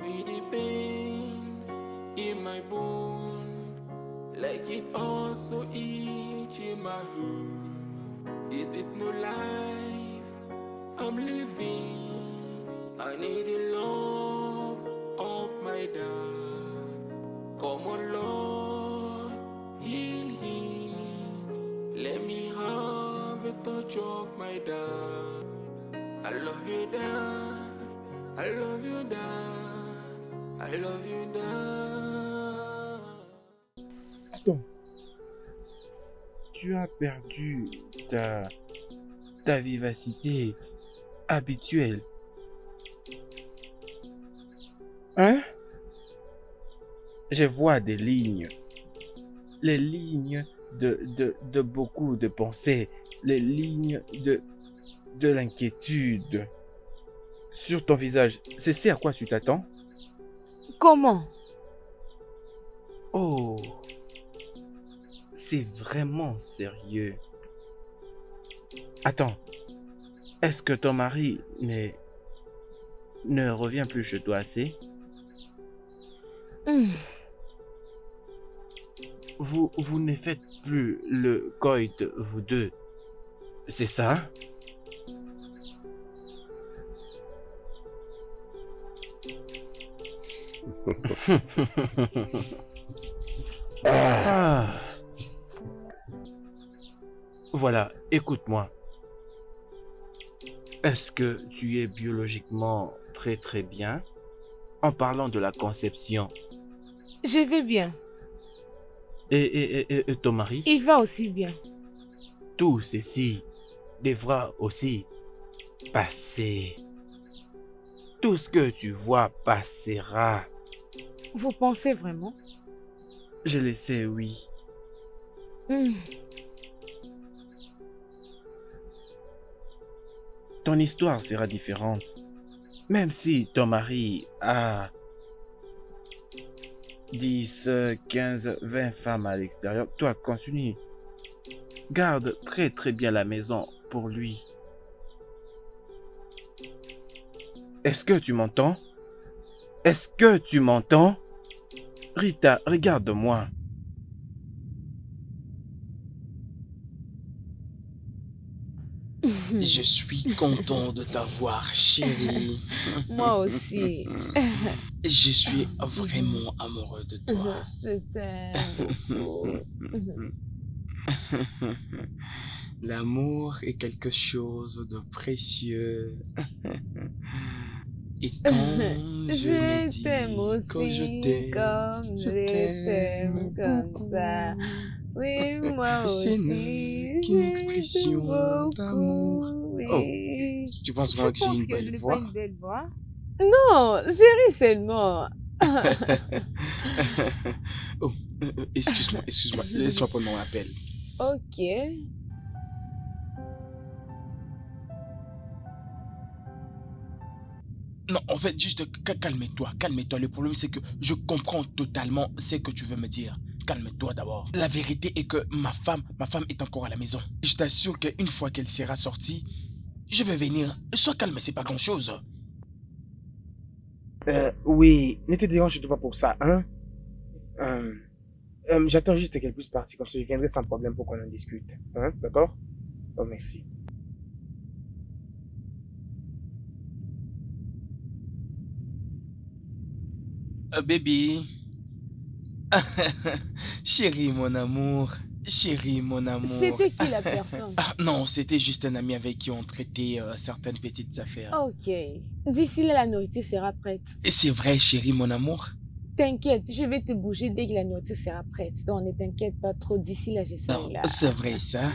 feel the pains in my bone, like it's also itching my heart. This is no life I'm living. I need the love of my dad. Come on, Lord, heal him. Let me have a touch of my dad. I love you, dad. I love you, dad. I love you, dad. Attends, tu as perdu ta, ta vivacité habituelle. Hein? Je vois des lignes. Les lignes de beaucoup de pensées. Les lignes de l'inquiétude sur ton visage. C'est ce à quoi tu t'attends? Comment? Oh, c'est vraiment sérieux. Attends, est-ce que ton mari ne revient plus chez toi assez? Vous ne faites plus le coït, vous deux. C'est ça? Ah. Voilà, écoute-moi. Est-ce que tu es biologiquement très très bien? En parlant de la conception. Je vais bien. Et ton mari? Il va aussi bien. Tout ceci devra aussi passer. Tout ce que tu vois passera. Vous pensez vraiment? Je le sais, oui. Ton histoire sera différente. Même si ton mari a 10, 15, 20 femmes à l'extérieur, toi, continue. Garde très très bien la maison pour lui. Est-ce que tu m'entends? Est-ce que tu m'entends? Rita, regarde-moi. Je suis content de t'avoir, chérie. Moi aussi. Je suis vraiment amoureux de toi. Je t'aime beaucoup. L'amour est quelque chose de précieux. Et quand je me dis t'aime que je aussi, t'aime, comme je je t'aime comme beaucoup. ça. Oui, moi Ce aussi. n'est qu'une expression d'amour. Oui. Oh, tu penses vraiment que j'ai une belle Je n'ai voix? pas une belle voix? Non, j'ai ri seulement. Oh, excuse-moi, laisse-moi prendre mon appel. Ok. Non, en fait, juste calme-toi. Le problème, c'est que je comprends totalement ce que tu veux me dire. Calme-toi d'abord. La vérité est que ma femme est encore à la maison. Je t'assure qu'une fois qu'elle sera sortie, je vais venir. Sois calme, c'est pas grand-chose. Oui, ne te dérange pas pour ça, hein? J'attends juste qu'elle puisse partir, comme ça je viendrai sans problème pour qu'on en discute. Hein? D'accord? Oh, merci. Baby. Chérie, mon amour. C'était qui la personne? Ah, non, c'était juste un ami avec qui on traitait certaines petites affaires. Ok. D'ici là, la nourriture sera prête. Et c'est vrai, chérie, mon amour. T'inquiète, je vais te bouger dès que la nourriture sera prête. Donc ne t'inquiète pas trop. D'ici là, je serai Non, là. c'est vrai ça.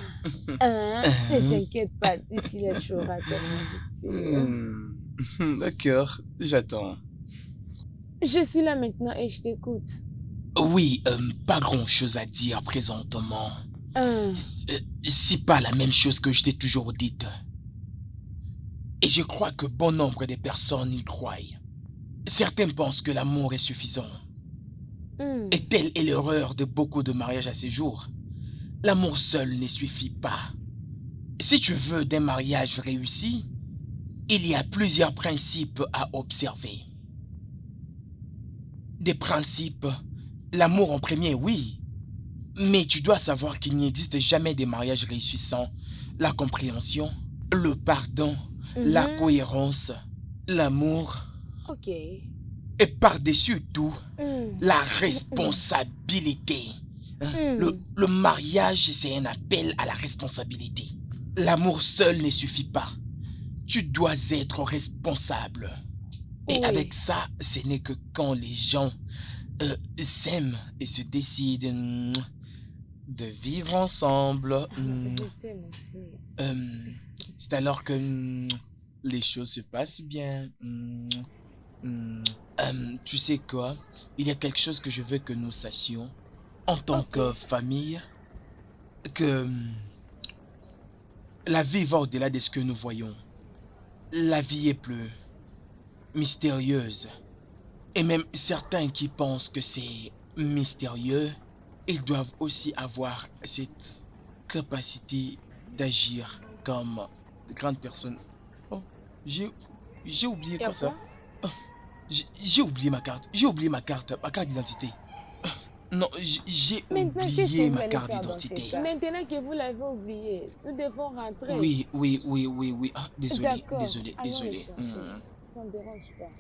Ne t'inquiète pas. D'ici là, tu auras ta nourriture. D'accord, j'attends. Je suis là maintenant et je t'écoute. Oui, pas grand-chose à dire présentement. C'est pas la même chose que je t'ai toujours dite. Et je crois que bon nombre de personnes y croient. Certains pensent que l'amour est suffisant. Et telle est l'erreur de beaucoup de mariages à ces jours. L'amour seul ne suffit pas. Si tu veux d'un mariage réussi, il y a plusieurs principes à observer. des principes. L'amour en premier, oui. Mais tu dois savoir qu'il n'existe jamais des mariages réussis sans la compréhension, le pardon, la cohérence, l'amour. Ok. Et par-dessus tout, la responsabilité. Le mariage, c'est un appel à la responsabilité. L'amour seul ne suffit pas. Tu dois être responsable. Et Oui. avec ça, ce n'est que quand les gens s'aiment et se décident de vivre ensemble. Je t'aime aussi. C'est alors que les choses se passent bien. Tu sais quoi? Il y a quelque chose que je veux que nous sachions en tant que famille, que la vie va au-delà de ce que nous voyons. La vie est plus mystérieuse. Et même certains qui pensent que c'est mystérieux, ils doivent aussi avoir cette capacité d'agir comme de grandes personnes. Oh, j'ai oublié quoi ça? Oh, j'ai oublié ma carte. J'ai oublié ma carte d'identité. Non, j'ai oublié ma carte d'identité. Maintenant que vous l'avez oublié, nous devons rentrer. Oui. Ah, désolé. Ça ne dérange pas.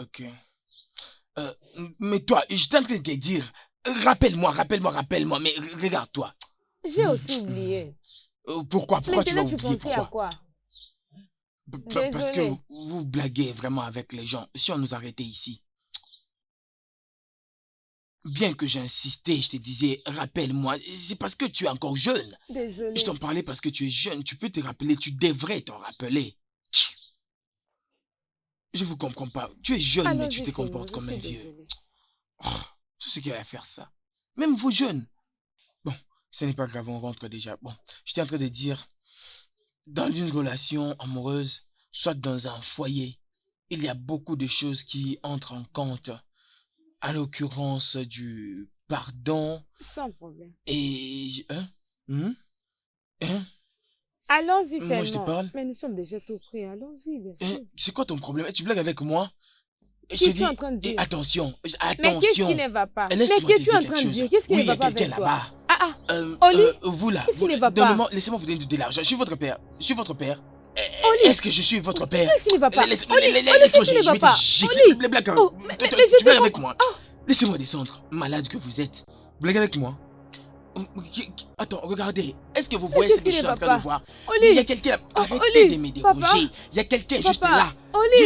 Ok. Mais toi, je t'en train de te dire, rappelle-moi, mais regarde-toi. J'ai aussi oublié. Pourquoi tu Maintenant, l'as tu oublié? pensais à quoi? Parce que vous blaguez vraiment avec les gens. Si on nous arrêtait ici. Bien que j'ai insisté, je te disais, rappelle-moi, c'est parce que tu es encore jeune. Désolée. Je t'en parlais parce que tu es jeune, tu peux te rappeler, tu devrais t'en rappeler. Je vous comprends pas. Tu es jeune, mais tu te comportes comme un vieux. Oh, tout ce qu'il y a à faire ça. Même vous jeunes. Bon, ce n'est pas grave, on rentre déjà. Bon, j'étais en train de dire, dans une relation amoureuse, soit dans un foyer, il y a beaucoup de choses qui entrent en compte. À l'occurrence du pardon. Sans problème. Et... Allons-y seulement. Moi, je te parle. Mais nous sommes déjà tout prêts. Allons-y, bien sûr. C'est quoi ton problème? Tu blagues avec moi? Qu'est-ce que tu es en train de dire? Attention. Mais qu'est-ce qui ne va pas? Mais qu'est-ce que tu es en train de dire? Qu'est-ce qui ne va pas avec toi? Oli, vous là. qu'est-ce qui ne va pas? Laissez-moi vous donner de l'argent. Je suis votre père. Oli, est-ce que je suis votre père? Qu'est-ce qui ne va pas? Qu'est-ce qui ne va pas? Tu blagues avec moi. Laissez-moi descendre. Malade que vous êtes. Blague avec moi. Attends, regardez. Est-ce que vous voyez ce que je suis en train de voir? Il y a quelqu'un là. Arrêtez de me déranger. Il y a quelqu'un juste là.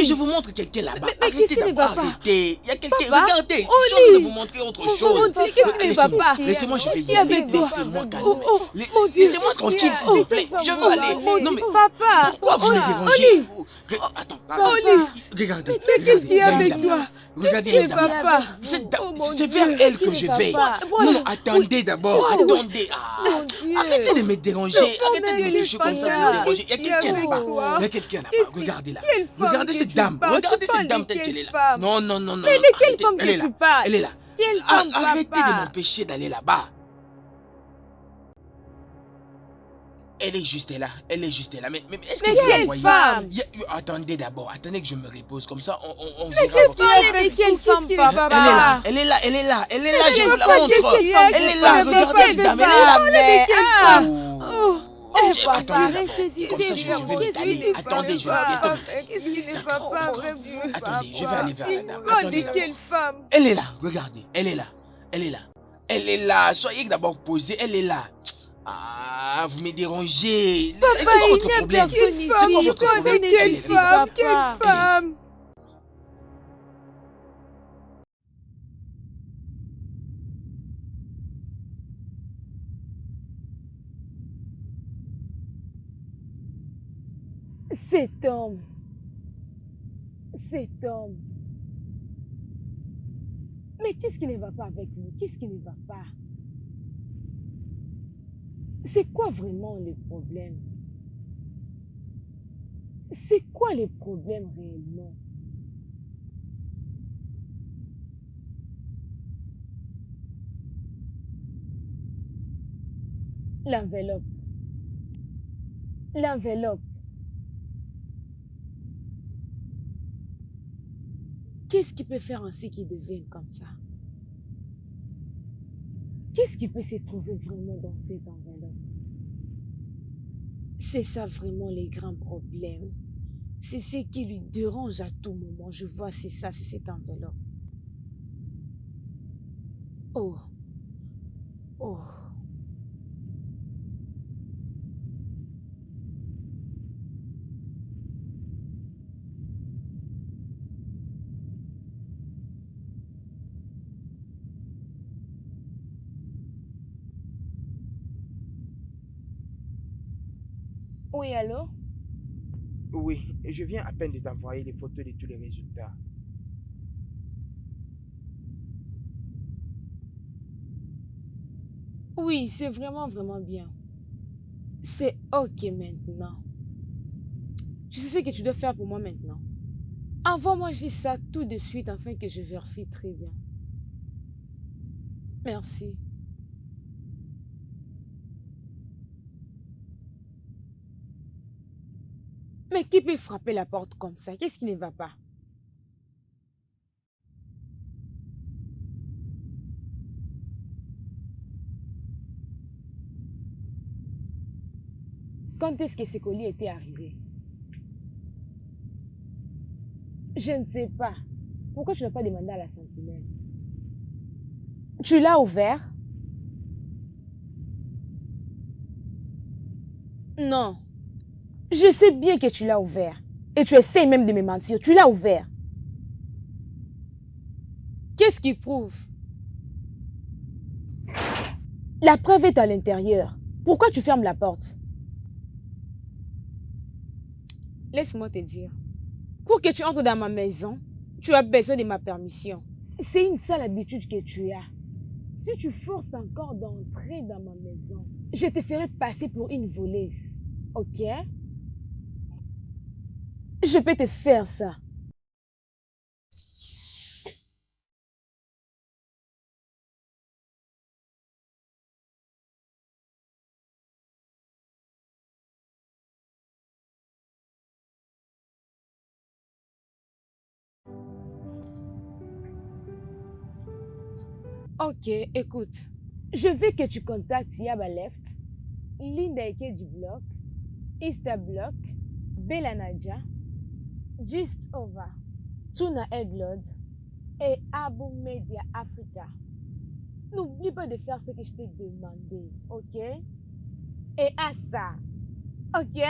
Je vous montre quelqu'un là-bas. Arrêtez d'abord. Arrêtez. Il y a quelqu'un. Regardez. Je suis en train de vous montrer autre chose. Qu'est-ce qui ne va pas? Laissez-moi, je vais y aller. Laissez-moi calmer. Laissez-moi tranquille, s'il vous plaît. Je veux aller. Non mais papa. Pourquoi vous me dérangez? Attends. Regardez. Qu'est-ce qu'il y a avec toi? Regardez les dames. C'est vers elle que je vais. Non, attendez d'abord. Attendez. Arrêtez de me déranger. Arrêtez de me toucher comme ça, de me déranger. Il y a quelqu'un là-bas. Il y a quelqu'un là-bas. Regardez là. Regardez cette dame. Regardez cette dame telle qu'elle est là. Non. Mais de quelle femme que tu parles? Elle est là. Quelle femme, arrêtez de m'empêcher d'aller là-bas. Elle est juste là. Mais est-ce que vous la voyez? Femme? Attendez d'abord. Attendez que je me repose. Comme ça, on verra. Mais qu'est-ce qu'il y a avec quelle femme, papa? Elle est là. Je vous la montre. Elle est là. Regardez cette dame. Elle est là. Attendez, je vais bientôt. Qu'est-ce qui ne va pas avec vous? Attendez, je vais aller vers la dame. Attendez, quelle femme? Elle est là. Regardez. Elle est là. Soyez d'abord posée. Elle est là. Ah, vous me dérangez. Papa, il n'y a personne ici. C'est quoi votre problème? Quelle femme? Cet homme. Mais qu'est-ce qui ne va pas avec lui? Qu'est-ce qui ne va pas? C'est quoi vraiment le problème? C'est quoi le problème réellement? L'enveloppe. Qu'est-ce qui peut faire ainsi qu'il devienne comme ça? Qu'est-ce qui peut se trouver vraiment dans cette enveloppe? C'est ça vraiment les grands problèmes. C'est ce qui lui dérange à tout moment. Je vois, c'est ça, c'est cette enveloppe. Oh, oh. Oui, allô? Oui, je viens à peine de t'envoyer les photos de tous les résultats. Oui, c'est vraiment, vraiment bien. C'est OK maintenant. Je sais ce que tu dois faire pour moi maintenant. Envoie-moi juste ça tout de suite afin que je vérifie très bien. Merci. Mais qui peut frapper la porte comme ça? Qu'est-ce qui ne va pas? Quand est-ce que ce colis était arrivé? Je ne sais pas. Pourquoi tu n'as pas demandé à la sentinelle? Tu l'as ouvert? Non. Je sais bien que tu l'as ouvert. Et tu essaies même de me mentir. Tu l'as ouvert. Qu'est-ce qui prouve? La preuve est à l'intérieur. Pourquoi tu fermes la porte? Laisse-moi te dire. Pour que tu entres dans ma maison, tu as besoin de ma permission. C'est une sale habitude que tu as. Si tu forces encore d'entrer dans ma maison, je te ferai passer pour une voleuse. Ok? Je peux te faire ça. Ok, écoute. Je veux que tu contactes Yaba Left, Linda Eke du bloc, Easter Block, Bella Nadja, Just Over, Tuna Eglod et Abu Media Africa. N'oublie pas de faire ce que je t'ai demandé, ok? Et à ça, ok?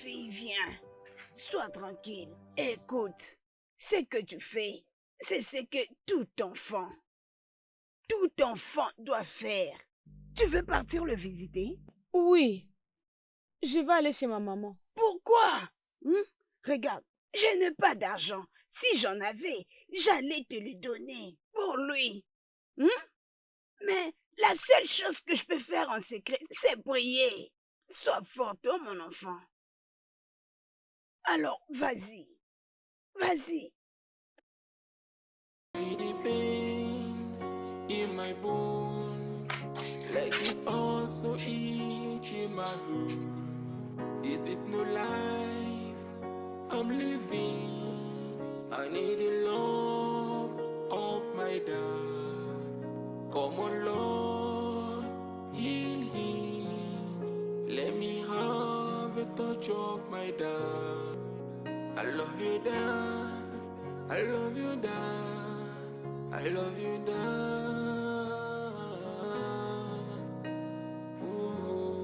fille, viens. Sois tranquille. Écoute, ce que tu fais, c'est ce que tout enfant doit faire. Tu veux partir le visiter? Oui, je vais aller chez ma maman. Pourquoi? Regarde, je n'ai pas d'argent. Si j'en avais, j'allais te le donner pour lui. Mais la seule chose que je peux faire en secret, c'est prier. Sois forte, oh mon enfant. Alors, vas-y. Vas-y. Feel the pains in my bone, like it's also eating my room. This is no life I'm living. I need the love of my dad. Come on, Lord, heal him. Let me have a touch of my dad. I love you, Dad. I love you, Dad. I love you, Dad. Ooh.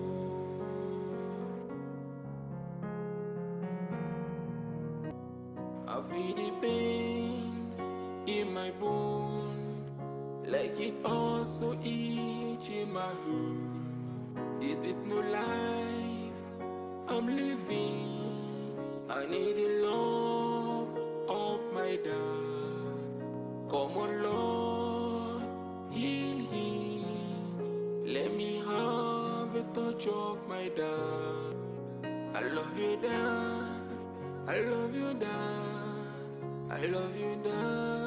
I feel the pains in my bone, like it's also eating my room. This is no life I'm living. I need the love of my dad. Come on, Lord, heal him. Let me have a touch of my dad. I love you, Dad. I love you, Dad. I love you, Dad.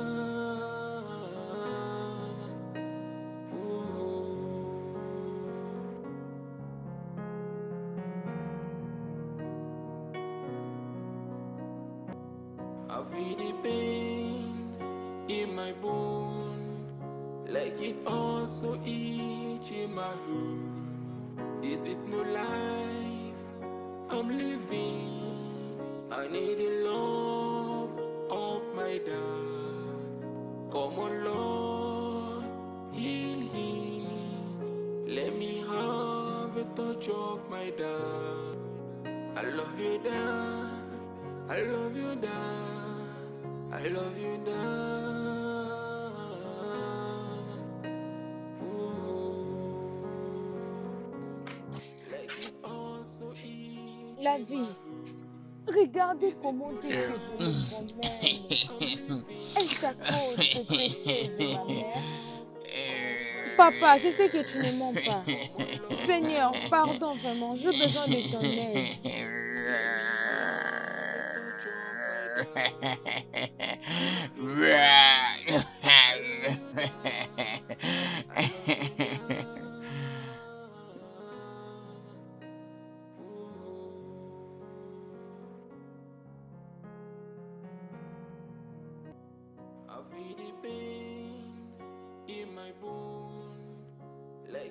I feel the pains in my bone, like it's also eating my room. This is no life I'm living. I need the love of my dad. Come on, Lord, heal him. Let me have a touch of my dad. I love you, Dad. I love you, Dad. I love you, Dad. Ooh. Like it's also eating La vie. Regardez comment tu fais pour le problème. Elle s'accroche de péché de ma mère. Papa, je sais que tu ne mens pas. Seigneur, pardon vraiment, j'ai besoin de ton aide.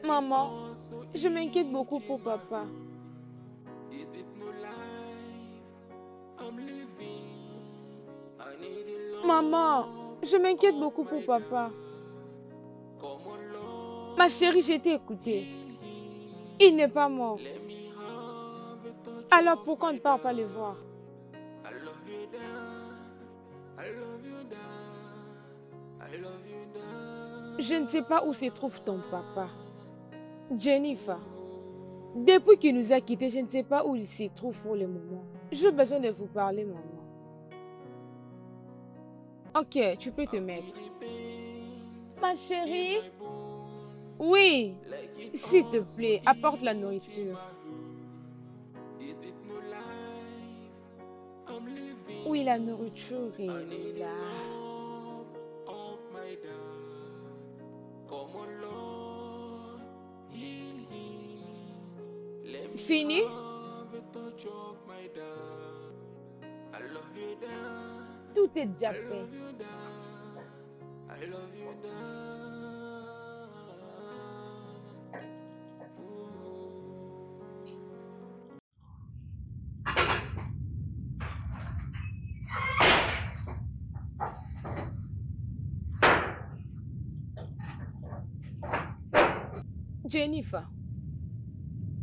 Maman, je m'inquiète beaucoup pour papa. Maman, je m'inquiète beaucoup pour papa. Ma chérie, je t'ai écouté. Il n'est pas mort. Alors pourquoi on ne part pas le voir? Je ne sais pas où se trouve ton papa. Jennifer, depuis qu'il nous a quittés, je ne sais pas où il se trouve pour le moment. J'ai besoin de vous parler, maman. Ok, tu peux te mettre. Ma chérie? Oui, s'il te plaît, apporte la nourriture. Oui, la nourriture est là. Fini? Tout est déjà fait. Jennifer,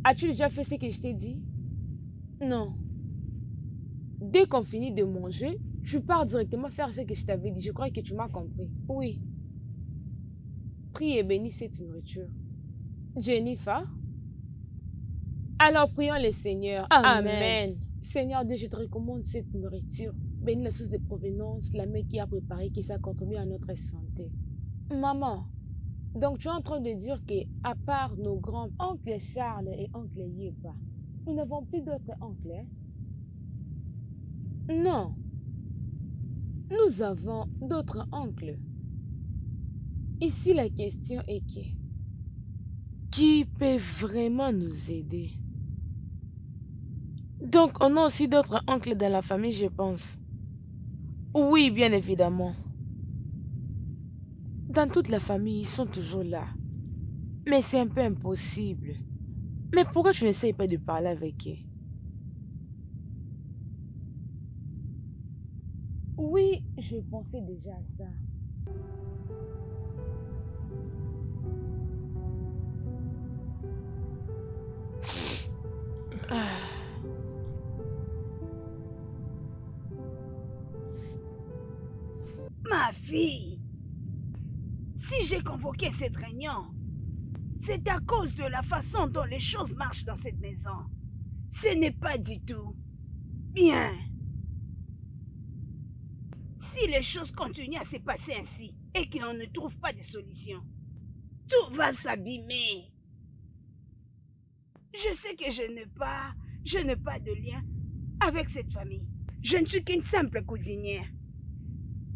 as-tu déjà fait ce que je t'ai dit? Non. Dès qu'on finit de manger, tu pars directement faire ce que je t'avais dit. Je crois que tu m'as compris. Oui. Prie et bénis cette nourriture. Jennifer. Alors prions le Seigneur. Amen. Seigneur Dieu, je te recommande cette nourriture. Bénis la source de provenance, la main qui a préparé, qui s'est contribué à notre santé. Maman, donc tu es en train de dire que, à part nos grands oncles Charles et oncle Yeba, nous n'avons plus d'autres oncles, hein? Non. Nous avons d'autres oncles. Ici, la question est qui peut vraiment nous aider? Donc, on a aussi d'autres oncles dans la famille, je pense. Oui, bien évidemment. Dans toute la famille, ils sont toujours là. Mais c'est un peu impossible. Mais pourquoi tu n'essayes pas de parler avec eux? Oui, je pensais déjà à ça. Ma fille, si j'ai convoqué cette réunion, c'est à cause de la façon dont les choses marchent dans cette maison. Ce n'est pas du tout bien. Si les choses continuent à se passer ainsi et qu'on ne trouve pas de solution, tout va s'abîmer. Je sais que je n'ai pas de lien avec cette famille. Je ne suis qu'une simple cousinière.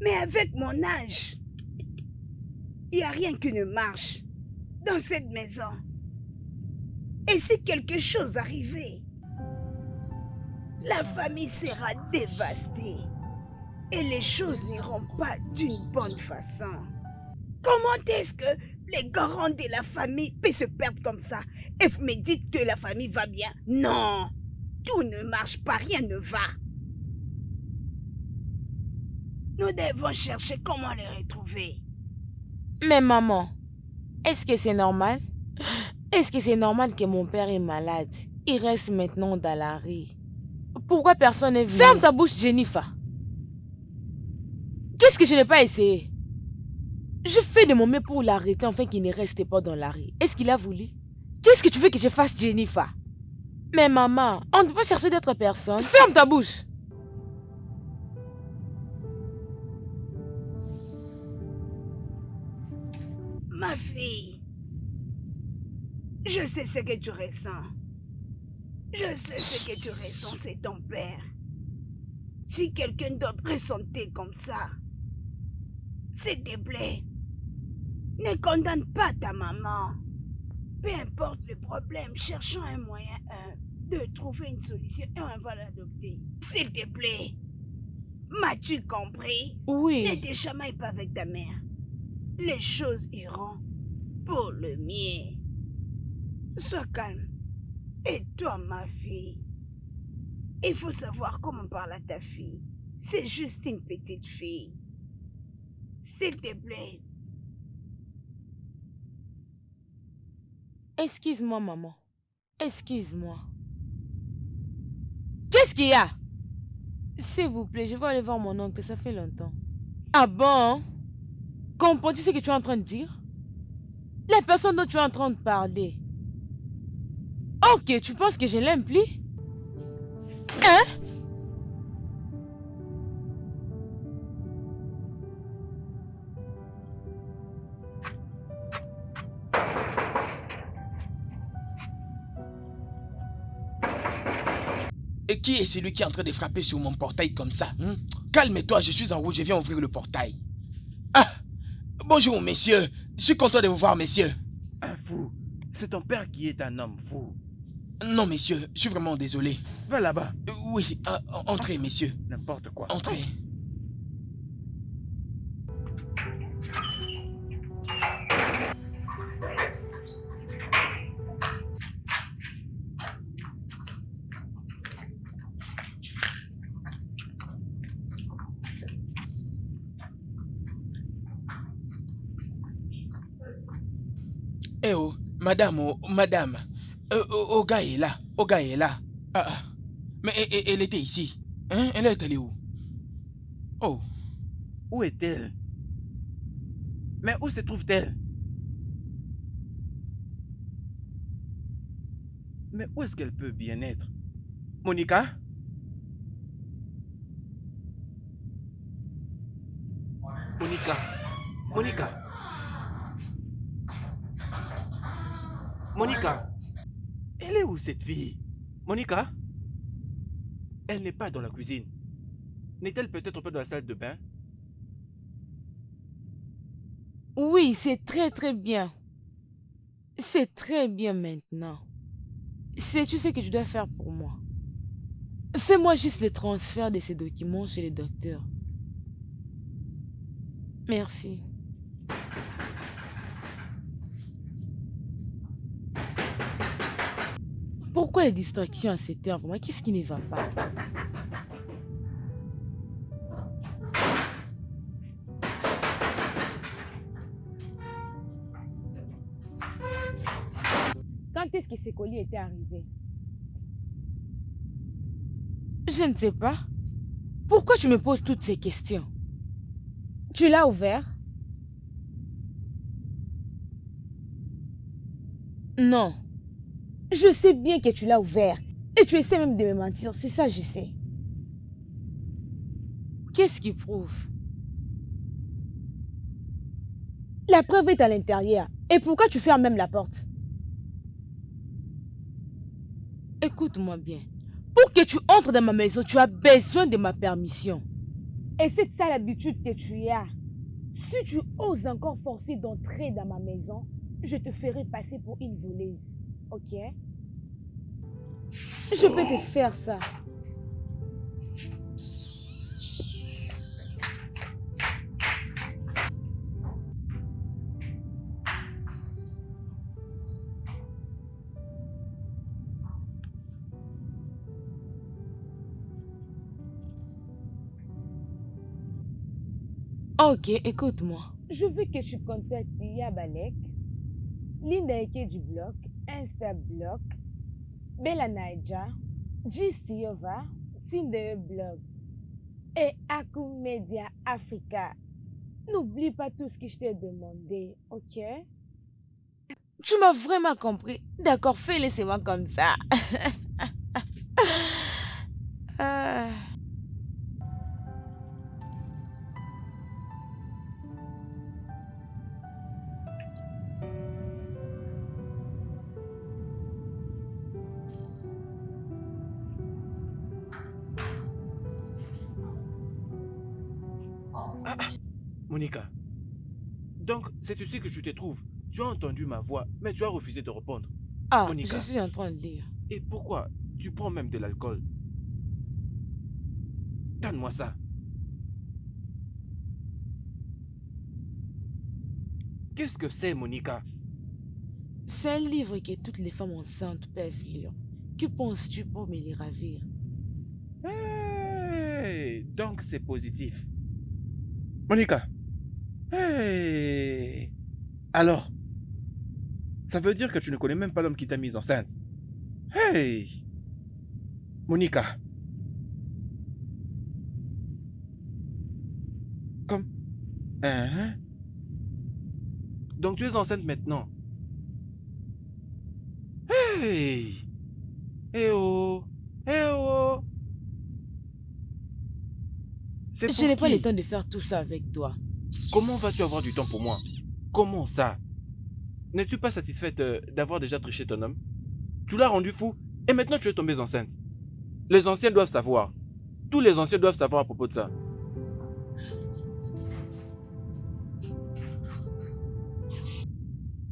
Mais avec mon âge, il n'y a rien qui ne marche dans cette maison. Et si quelque chose arrivait, la famille sera dévastée et les choses n'iront pas d'une bonne façon. Comment est-ce que les garants de la famille peuvent se perdre comme ça et vous me dites que la famille va bien? Non, tout ne marche pas, rien ne va. Nous devons chercher comment les retrouver. Mais maman, est-ce que c'est normal? Est-ce que c'est normal que mon père est malade? Il reste maintenant dans la rue. Pourquoi personne n'est venu? Ferme ta bouche, Jennifer. Qu'est-ce que je n'ai pas essayé? Je fais de mon mieux pour l'arrêter afin qu'il ne reste pas dans la rue. Est-ce qu'il a voulu? Qu'est-ce que tu veux que je fasse, Jennifer? Mais maman, on ne peut pas chercher d'autres personnes. Ferme ta bouche. Ma fille, je sais ce que tu ressens. Je sais ce que tu ressens, c'est ton père. Si quelqu'un d'autre ressentait comme ça, s'il te plaît, ne condamne pas ta maman. Peu importe le problème, cherchons un moyen de trouver une solution et on va l'adopter. S'il te plaît, m'as-tu compris? Oui. Ne te chamaille pas avec ta mère. Les choses iront pour le mieux. Sois calme. Et toi, ma fille, il faut savoir comment parler à ta fille. C'est juste une petite fille. S'il te plaît. Excuse-moi, maman. Excuse-moi. Qu'est-ce qu'il y a? S'il vous plaît, je vais aller voir mon oncle, ça fait longtemps. Ah bon? Comprends-tu ce que tu es en train de dire? La personne dont tu es en train de parler. Ok, tu penses que je l'aime plus? Hein? Et qui est celui qui est en train de frapper sur mon portail comme ça? Calme-toi, je suis en route, je viens ouvrir le portail. Ah! Bonjour, messieurs. Je suis content de vous voir, messieurs. Un fou. C'est ton père qui est un homme fou. Non, messieurs, je suis vraiment désolé. Va là-bas. Oui, entrez, messieurs. N'importe quoi. Entrez. Eh oh, madame, Oga est là. Oga est là. Mais elle était ici. Hein? Elle est allée où? Oh, Où est-elle? Mais où se trouve-t-elle? Mais où est-ce qu'elle peut bien être? Monica? Monica? Monica? Monica? Elle est où cette fille? Monica? Elle n'est pas dans la cuisine. N'est-elle peut-être pas dans la salle de bain? Oui, c'est très très bien. C'est très bien maintenant. Sais-tu ce que tu dois faire pour moi? Fais-moi juste le transfert de ces documents chez le docteur. Merci. Pourquoi les distractions à cette heure? Vraiment, qu'est-ce qui ne va pas? Quand est-ce que ces colis étaient arrivés? Je ne sais pas. Pourquoi tu me poses toutes ces questions? Tu l'as ouvert? Non. Je sais bien que tu l'as ouvert. Et tu essaies même de me mentir. C'est ça, je sais. Qu'est-ce qui prouve? La preuve est à l'intérieur. Et pourquoi tu fermes même la porte? Écoute-moi bien. Pour que tu entres dans ma maison, tu as besoin de ma permission. Et c'est ça l'habitude que tu as. Si tu oses encore forcer d'entrer dans ma maison, je te ferai passer pour une voleuse. Ok? Je peux te faire ça. Ok, écoute-moi. Je veux que tu contactes Yabalek, Linda Eke du bloc, Instablock, Bella Naija, Gistiova, Tinder Blog et Akum Media Africa. N'oublie pas tout ce que je t'ai demandé, ok? Tu m'as vraiment compris. D'accord, fais laissez-moi comme ça. Ah. Monica. Donc, c'est ici que tu te trouves. Tu as entendu ma voix, mais tu as refusé de répondre. Ah, Monica. je suis en train de lire. Et pourquoi tu prends même de l'alcool? Donne-moi ça. Qu'est-ce que c'est, Monica? C'est un livre que toutes les femmes enceintes peuvent lire. Que penses-tu pour me les ravir? Hey, donc c'est positif. Monica. Hey. Alors, ça veut dire que tu ne connais même pas l'homme qui t'a mise enceinte. Hey. Monica. Comme... Hein? Donc tu es enceinte maintenant. Hey. Eh oh. Eh oh. C'est Je pour n'ai pas qui? le temps de faire tout ça avec toi. Comment vas-tu avoir du temps pour moi? Comment ça? N'es-tu pas satisfaite d'avoir déjà triché ton homme? Tu l'as rendu fou et maintenant tu es tombée enceinte. Les anciens doivent savoir. Tous les anciens doivent savoir à propos de ça.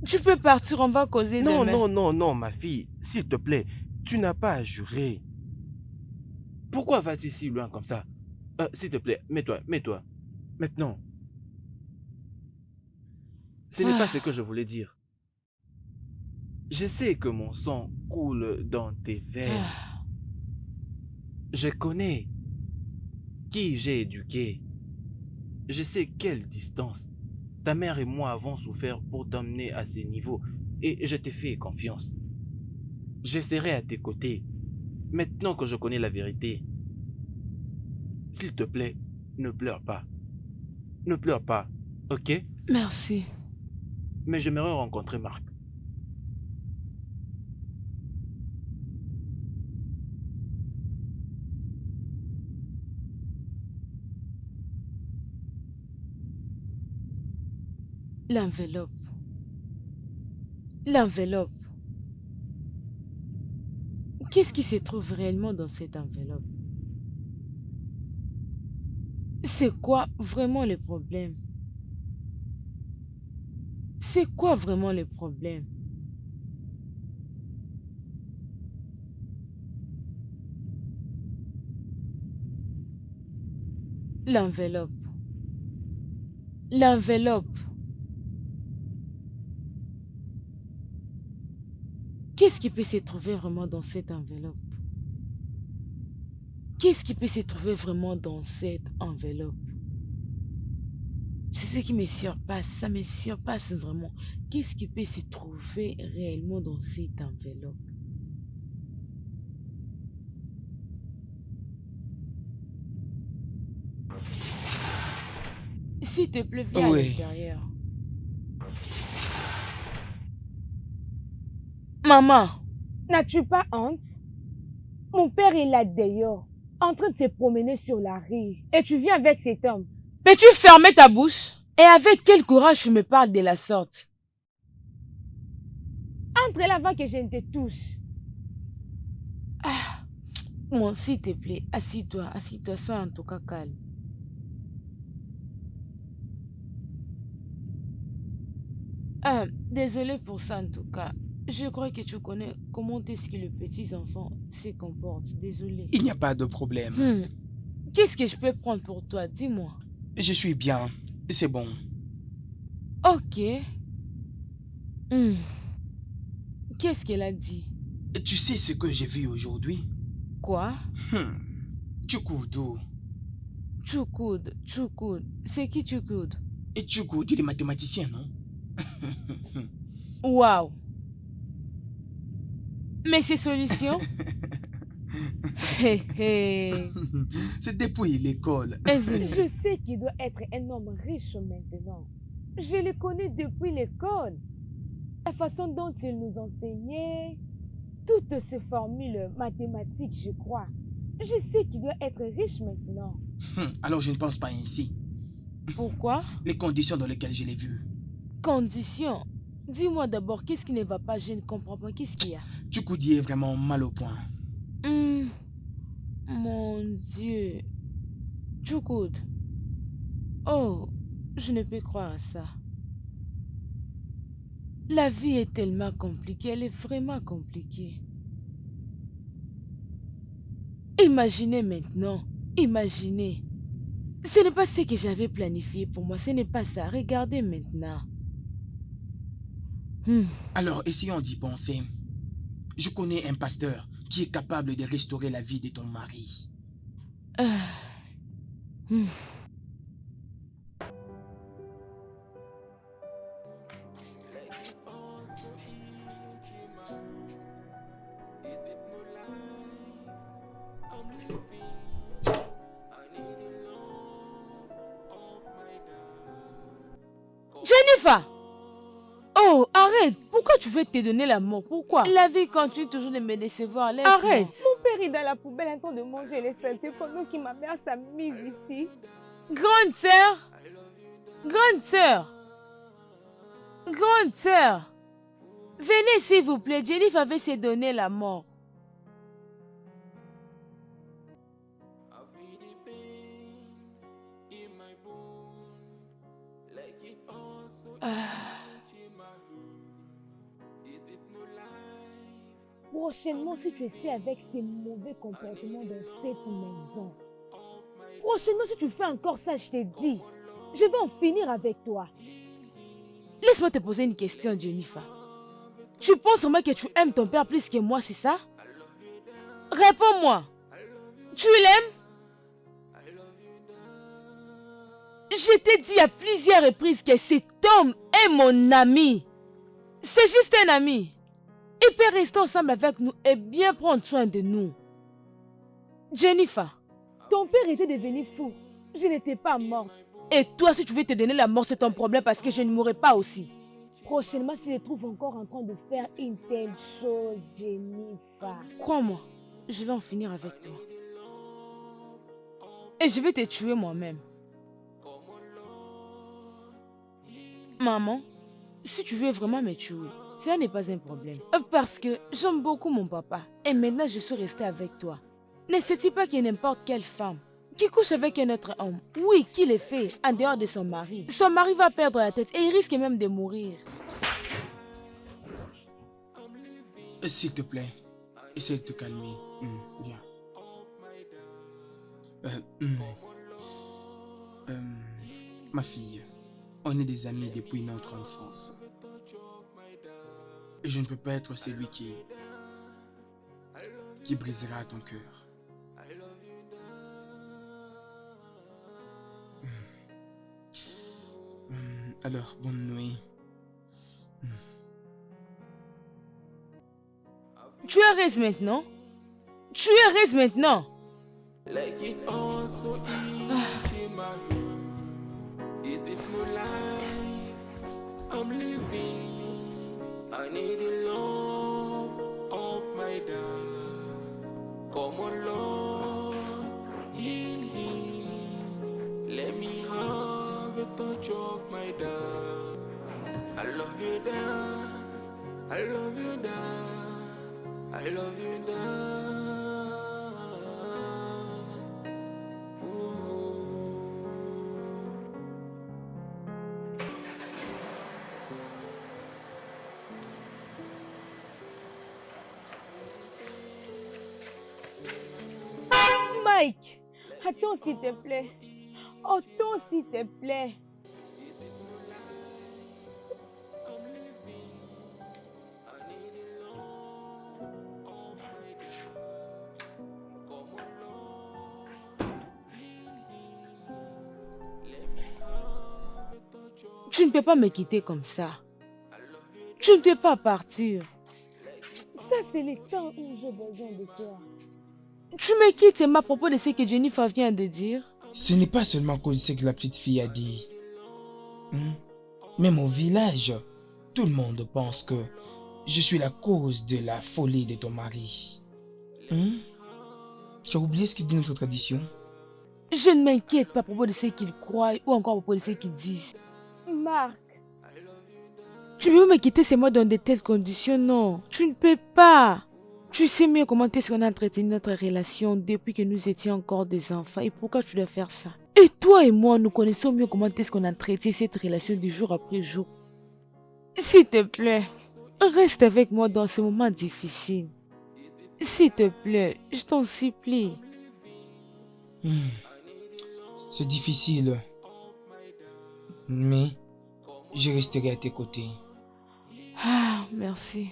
Tu peux partir, on va causer Non, demain. non, non, non, ma fille. S'il te plaît, tu n'as pas à jurer. Pourquoi vas-tu si loin comme ça? S'il te plaît, mets-toi, mets-toi. Maintenant. Ce n'est pas ce que je voulais dire. Je sais que mon sang coule dans tes veines. Je connais qui j'ai éduqué. Je sais quelle distance ta mère et moi avons souffert pour t'emmener à ces niveaux et je t'ai fait confiance. Je serai à tes côtés maintenant que je connais la vérité. S'il te plaît, ne pleure pas. Ne pleure pas, ok? Merci. Mais j'aimerais rencontrer Marc. L'enveloppe. L'enveloppe. Qu'est-ce qui se trouve réellement dans cette enveloppe? C'est quoi vraiment le problème? C'est quoi vraiment le problème? L'enveloppe. L'enveloppe. Qu'est-ce qui peut se trouver vraiment dans cette enveloppe? Qu'est-ce qui peut se trouver vraiment dans cette enveloppe? C'est ce qui me surpasse, ça me surpasse vraiment. Qu'est-ce qui peut se trouver réellement dans cette enveloppe? S'il te plaît, viens à l'intérieur. Maman, n'as-tu pas honte? Mon père est là dehors, en train de se promener sur la rue. Et tu viens avec cet homme. Peux-tu fermer ta bouche? Et avec quel courage tu me parles de la sorte? Entre là avant que je ne te touche. Ah, bon, s'il te plaît, assis-toi, sois en tout cas calme. Ah, désolé pour ça en tout cas. Je crois que tu connais comment est-ce que les petits enfants se comportent. Désolé. Il n'y a pas de problème. Qu'est-ce que je peux prendre pour toi? Dis-moi. Je suis bien. C'est bon. Ok. Qu'est-ce qu'elle a dit? Tu sais ce que j'ai vu aujourd'hui? Quoi? Chukwudu. Chukwud. C'est qui Chukwud? Et Chukwudu, il est mathématicien, non? Waouh. Mais ces solutions? C'est depuis l'école. Je sais qu'il doit être un homme riche maintenant. Je le connais depuis l'école. La façon dont il nous enseignait, toutes ces formules mathématiques, je crois. Je sais qu'il doit être riche maintenant. Alors je ne pense pas ainsi. Pourquoi? Les conditions dans lesquelles je l'ai vu. Conditions? Dis-moi d'abord, qu'est-ce qui ne va pas? Je ne comprends pas. Qu'est-ce qu'il y a? Chukwudi est vraiment mal au point. Mon Dieu. Chukwud. Oh, je ne peux croire à ça. La vie est tellement compliquée, elle est vraiment compliquée. Imaginez maintenant, imaginez. Ce n'est pas ce que j'avais planifié pour moi, ce n'est pas ça. Regardez maintenant. Alors, essayons d'y penser. Je connais un pasteur qui est capable de restaurer la vie de ton mari. Jennifer! Oh, arrête! Pourquoi tu veux te donner la mort? Pourquoi? La vie continue toujours de me décevoir. Arrête! Mon père est dans la poubelle en train de manger les saletés pendant que ma mère s'amuse ici. Grande sœur! Grande sœur! Grande sœur! Venez s'il vous plaît, Jennifer avait se donner la mort. Prochainement, si tu essaies avec ces mauvais comportements dans cette maison, prochainement, si tu fais encore ça, je te dis, je vais en finir avec toi. Laisse-moi te poser une question, Jennifer. Tu penses vraiment que tu aimes ton père plus que moi, c'est ça? Réponds-moi. Tu l'aimes? Je t'ai dit à plusieurs reprises que cet homme est mon ami. C'est juste un ami. Il peut rester ensemble avec nous et bien prendre soin de nous. Jennifer, Ton père était devenu fou. Je n'étais pas morte. Et toi, si tu veux te donner la mort, c'est ton problème parce que je ne mourrai pas aussi. Prochainement, je te trouve encore en train de faire une telle chose, Jennifer. Crois-moi, je vais en finir avec toi. Et je vais te tuer moi-même. Maman, si tu veux vraiment me tuer, ça n'est pas un problème. Parce que j'aime beaucoup mon papa. Et maintenant, je suis restée avec toi. Ne sais-tu pas que n'importe quelle femme qui couche avec un autre homme, oui, qui le fait en dehors de son mari va perdre la tête et il risque même de mourir. S'il te plaît, essaie de te calmer. Viens. Ma fille, on est des amis depuis notre enfance. Et je ne peux pas être celui qui brisera ton cœur. Alors, bonne nuit. Tu es heureuse maintenant? Tu es heureuse maintenant? Like it's all so easy, my love. This is my life. I'm living. I need the love of my dad. Come on, Lord, heal him. Let me have a touch of my dad. I love you, dad. I love you, dad. I love you, dad. Mike, attends s'il te plaît. Attends s'il te plaît. Tu ne peux pas me quitter comme ça. Tu ne peux pas partir. Ça, c'est le temps où j'ai besoin de toi. Tu me quittes à propos de ce que Jennifer vient de dire. Ce n'est pas seulement à cause de ce que la petite fille a dit. Même au village, tout le monde pense que je suis la cause de la folie de ton mari. Tu as oublié ce que dit notre tradition? Je ne m'inquiète pas à propos de ce qu'ils croient ou encore à propos de ce qu'ils disent. Marc, tu veux me quitter, c'est moi dans de telles conditions? Non, tu ne peux pas. Tu sais mieux comment est-ce qu'on a entretenu notre relation depuis que nous étions encore des enfants et pourquoi tu dois faire ça? Et toi et moi, nous connaissons mieux comment est-ce qu'on a traité cette relation de jour après jour. S'il te plaît, reste avec moi dans ce moment difficile. S'il te plaît, je t'en supplie. C'est difficile, mais je resterai à tes côtés. Ah, merci.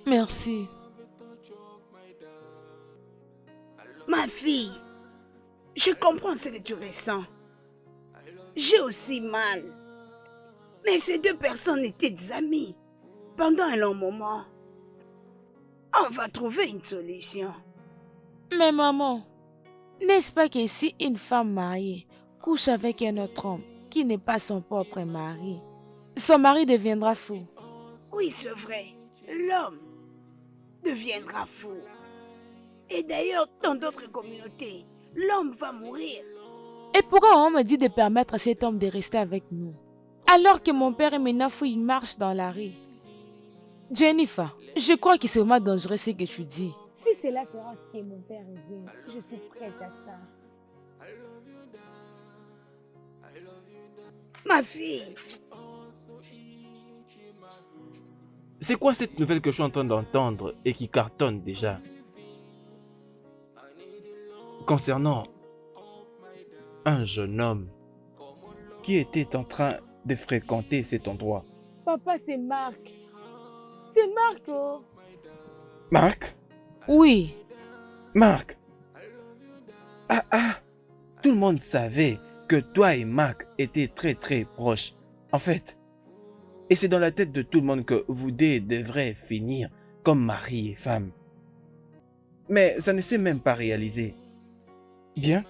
Merci. Ma fille, je comprends ce que tu ressens. J'ai aussi mal. Mais ces deux personnes étaient des amis pendant un long moment. On va trouver une solution. Mais maman, n'est-ce pas que si une femme mariée couche avec un autre homme qui n'est pas son propre mari, son mari deviendra fou? Oui, c'est vrai. L'homme deviendra fou. Et d'ailleurs, dans d'autres communautés, l'homme va mourir. Et pourquoi on me dit de permettre à cet homme de rester avec nous? Alors que mon père est maintenant fou, il marche dans la rue. Jennifer, je crois que c'est vraiment dangereux ce que tu dis. Si cela fera ce que mon père veut, je suis prête à ça. Ma fille, C'est quoi cette nouvelle que je suis en train d'entendre et qui cartonne déjà? Concernant un jeune homme qui était en train de fréquenter cet endroit. Papa, c'est Marc. C'est Marc, oh. Marc? Oui. Marc? Tout le monde savait que toi et Marc étaient très très proches. En fait, et c'est dans la tête de tout le monde que vous deux devrez finir comme mari et femme. Mais ça ne s'est même pas réalisé. Bien.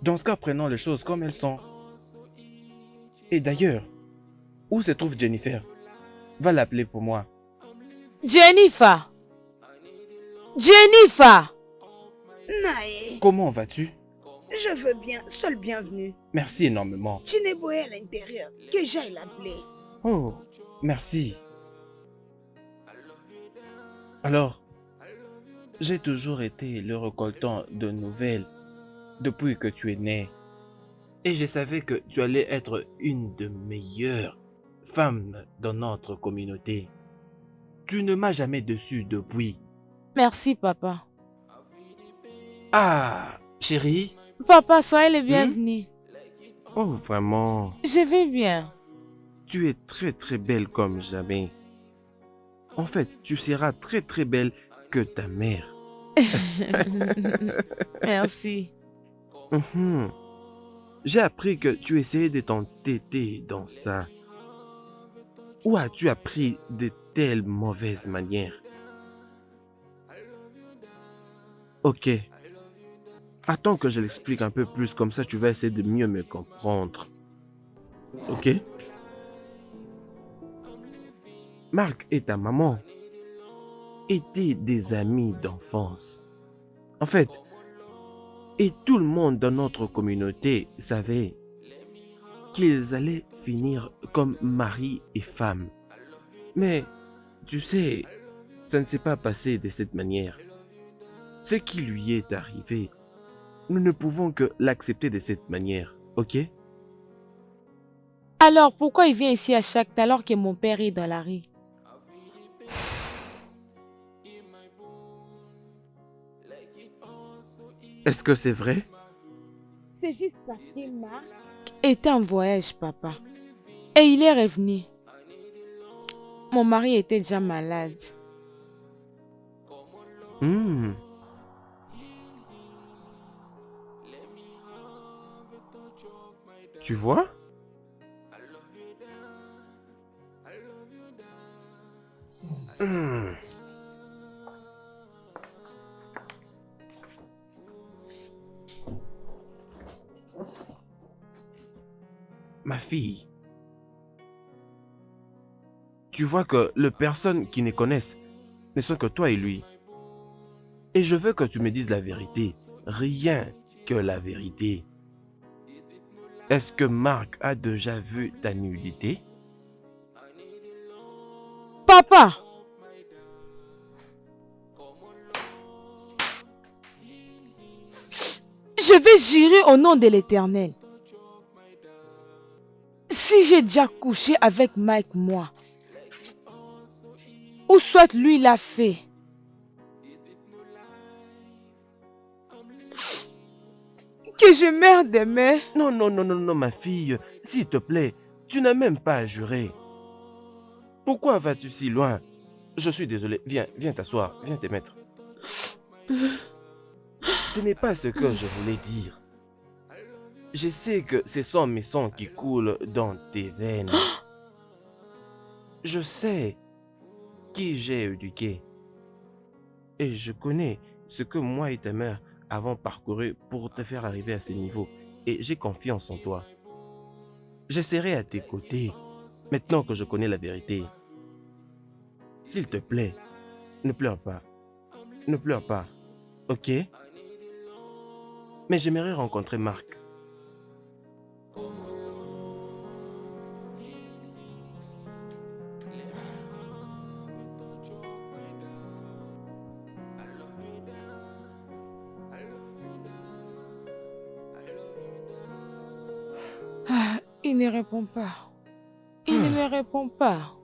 Dans ce cas, prenons les choses comme elles sont. Et d'ailleurs, où se trouve Jennifer? Va l'appeler pour moi. Jennifer! Jennifer! Nae, Comment vas-tu? je veux bien, sois le bienvenu. Merci énormément. Chineboy à l'intérieur, que j'aille l'appeler. Oh, merci. Alors, j'ai toujours été le récoltant de nouvelles depuis que tu es né. Et je savais que tu allais être une des meilleures femmes dans notre communauté. Tu ne m'as jamais déçu depuis. Merci, papa. Ah, chérie. Papa, soyez le bienvenu. Oh, vraiment. Je vais bien. Tu es très très belle comme jamais. En fait, tu seras très très belle que ta mère. Merci. Mhm. J'ai appris que tu essayais de t'entêter dans ça. Où as-tu appris de telles mauvaises manières? Ok. Attends que je l'explique un peu plus, comme ça tu vas essayer de mieux me comprendre. Ok? Marc et ta maman étaient des amis d'enfance. En fait, et tout le monde dans notre communauté savait qu'ils allaient finir comme mari et femme. Mais, tu sais, ça ne s'est pas passé de cette manière. Ce qui lui est arrivé, nous ne pouvons que l'accepter de cette manière, ok? Alors, pourquoi il vient ici à chaque temps alors que mon père est dans la rue? Est-ce que c'est vrai? C'est juste parce que Marc était en voyage, papa. Et il est revenu. Mon mari était déjà malade. Hmm. Tu vois? Hmm. Ma fille, tu vois que les personnes qui nous connaissent ne sont que toi et lui. Et je veux que tu me dises la vérité, rien que la vérité. Est-ce que Marc a déjà vu ta nudité? Papa! Je vais jurer au nom de l'Éternel. Si j'ai déjà couché avec Mike, moi, ou soit lui l'a fait, que je meurs demain. Non, non, non, non, non, ma fille, s'il te plaît, tu n'as même pas à jurer. Pourquoi vas-tu si loin? Je suis désolé, viens t'asseoir, viens te mettre. Ce n'est pas ce que je voulais dire. Je sais que ce sont mes sangs qui coulent dans tes veines. Je sais qui j'ai éduqué. Et je connais ce que moi et ta mère avons parcouru pour te faire arriver à ce niveau. Et j'ai confiance en toi. Je serai à tes côtés maintenant que je connais la vérité. S'il te plaît, ne pleure pas. Ne pleure pas. Ok? Mais j'aimerais rencontrer Marc. Il ne répond pas. Il ne me répond pas.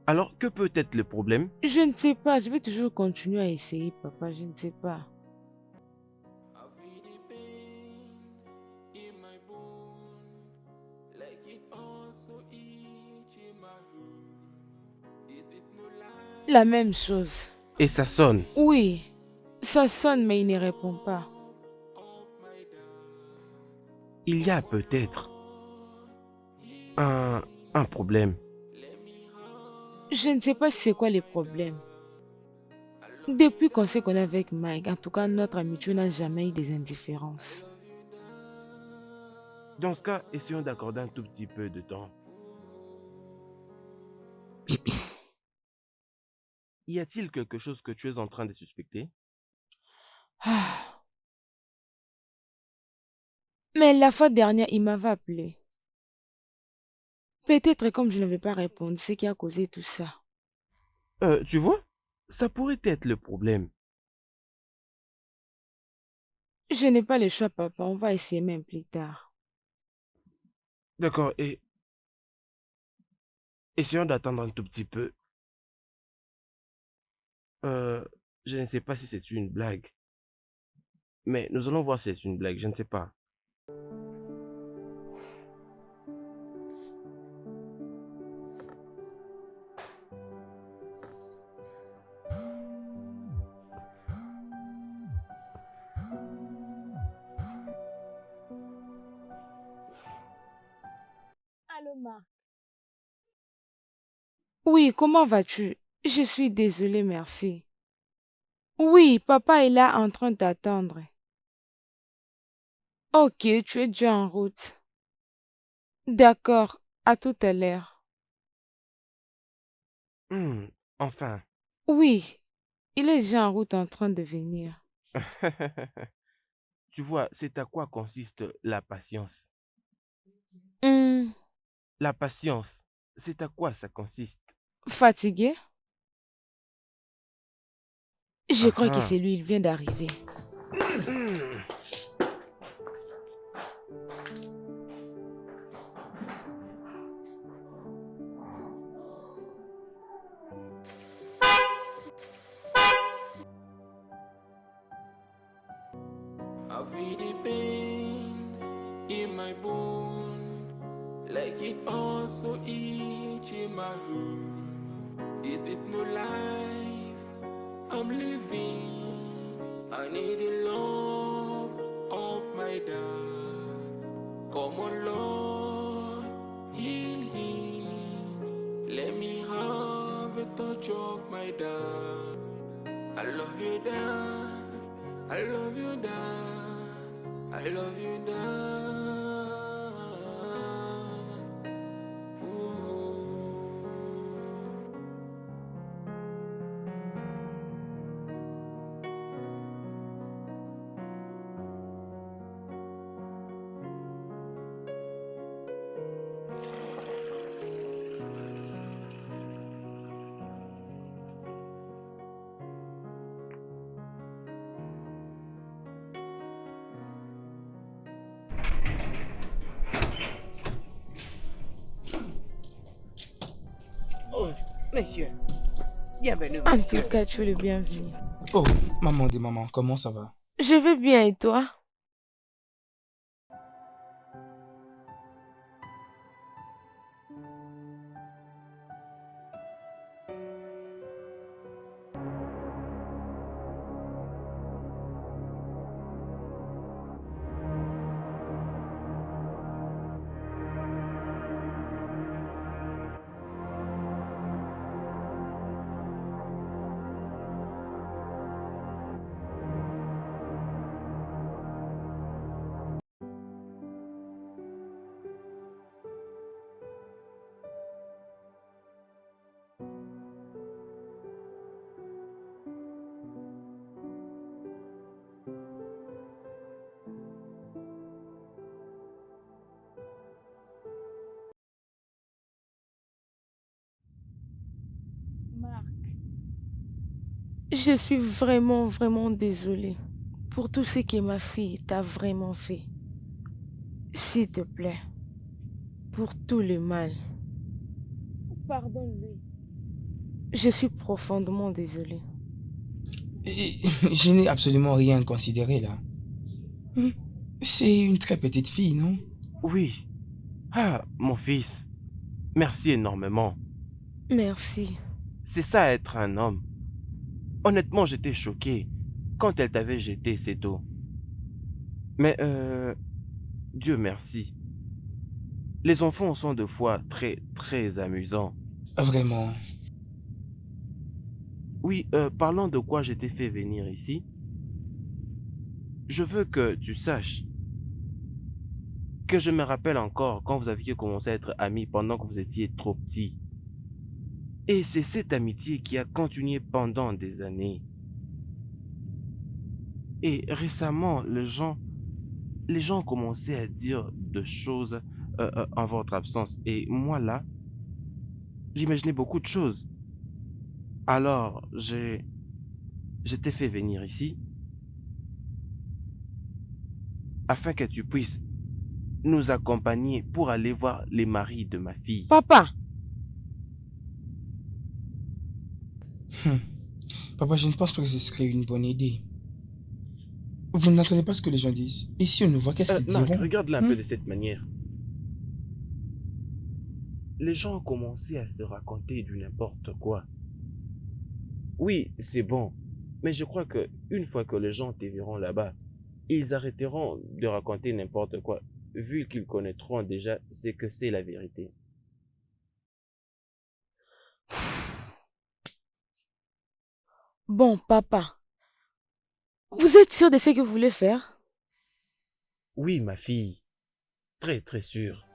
Alors, que peut être le problème? Je ne sais pas. Je vais toujours continuer à essayer, papa. Je ne sais pas. La même chose. Et ça sonne. Oui, ça sonne, mais il ne répond pas. Il y a peut-être un problème. Je ne sais pas c'est quoi les problèmes. Depuis qu'on s'est connu avec Mike, en tout cas, notre amitié n'a jamais eu des indifférences. Dans ce cas, essayons d'accorder un tout petit peu de temps. Y a-t-il quelque chose que tu es en train de suspecter? Ah. Mais la fois dernière, il m'avait appelé. Peut-être comme je ne vais pas répondre, c'est qui a causé tout ça. Tu vois, ça pourrait être le problème. Je n'ai pas le choix, papa. On va essayer même plus tard. D'accord, et essayons d'attendre un tout petit peu. Euh, je ne sais pas si c'est une blague, mais nous allons voir si c'est une blague, je ne sais pas. Allô, Marc. Oui, comment vas-tu? Je suis désolée, merci. Oui, papa est là en train d'attendre. Ok, tu es déjà en route. D'accord, à tout à l'heure. Hmm, enfin. Oui, il est déjà en route en train de venir. Tu vois, c'est à quoi consiste la patience. Hmm, La patience, c'est à quoi ça consiste? fatigué? Je Ah crois que ah. c'est lui, il vient d'arriver. Hmm. I feel the pains in my bone, like it's also itching my heart. This is no life I'm living. I need the love of my dad. Come on, Lord, heal him. Let me have a touch of my dad. I love you, dad. I love you, dad. I love you, dad. Ooh. Oh, monsieur. Bienvenue, En monsieur. tout cas, tu es le bienvenu. Oh, maman des mamans, comment ça va? Je vais bien et toi? Marc. Je suis vraiment, vraiment désolée pour tout ce que ma fille t'a vraiment fait. S'il te plaît, pour tout le mal. Pardonne-lui. Je suis profondément désolée. Et je n'ai absolument rien considéré là. Hmm, c'est une très petite fille, non? Oui. Ah, mon fils, merci énormément. Merci. C'est ça être un homme. Honnêtement, j'étais choqué quand elle t'avait jeté cette eau. Mais Dieu merci. Les enfants sont de fois très, très amusants. Vraiment. Oui, parlant de quoi je t'ai fait venir ici, je veux que tu saches que je me rappelle encore quand vous aviez commencé à être amis pendant que vous étiez trop petits. Et c'est cette amitié qui a continué pendant des années. Et récemment, les gens ont commencé à dire de choses en votre absence. Et moi là, j'imaginais beaucoup de choses. Alors, je t'ai fait venir ici afin que tu puisses nous accompagner pour aller voir les maris de ma fille. Papa, Papa, je ne pense pas que ce serait une bonne idée. Vous n'entendez pas ce que les gens disent. Et si on nous voit, qu'est-ce qu'ils Marc, diront? regarde-la un peu de cette manière. Les gens ont commencé à se raconter du n'importe quoi. Oui, c'est bon, mais je crois que une fois que les gens te verront là-bas, ils arrêteront de raconter n'importe quoi, vu qu'ils connaîtront déjà ce que c'est la vérité. bon, papa, vous êtes sûr de ce que vous voulez faire? Oui, ma fille, très très sûr.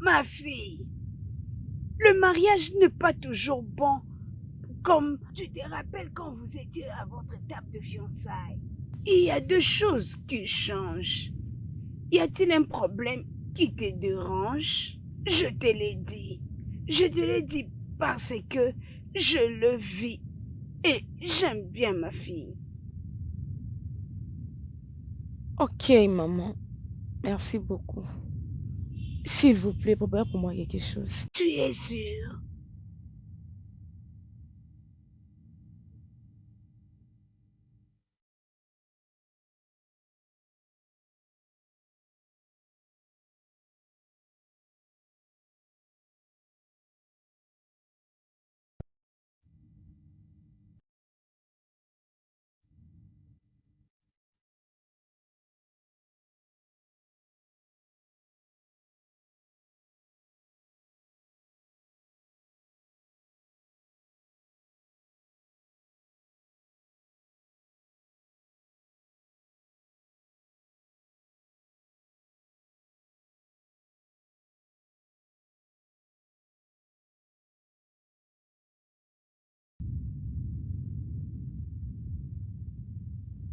Ma fille, le mariage n'est pas toujours bon, comme tu te rappelles quand vous étiez à votre étape de fiançailles. Il y a deux choses qui changent. Y a-t-il un problème qui te dérange? Je te l'ai dit. Je te l'ai dit parce que je le vis et j'aime bien ma fille. Ok, maman. Merci beaucoup. S'il vous plaît, préparez pour moi quelque chose. Tu es sûre?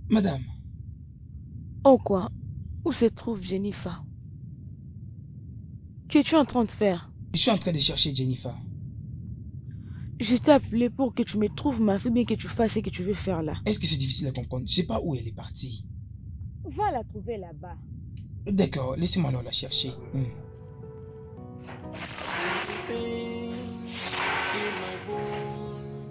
Madame, Oh quoi? Où se trouve Jennifer? Qu'es-tu en train de faire? je suis en train de chercher Jennifer. Je t'ai appelé pour que tu me trouves ma fille, bien que tu fasses ce que tu veux faire là. Est-ce que c'est difficile à comprendre? Je sais pas où elle est partie. Va la trouver là-bas. D'accord, laissez-moi alors la chercher. Pain in my bone,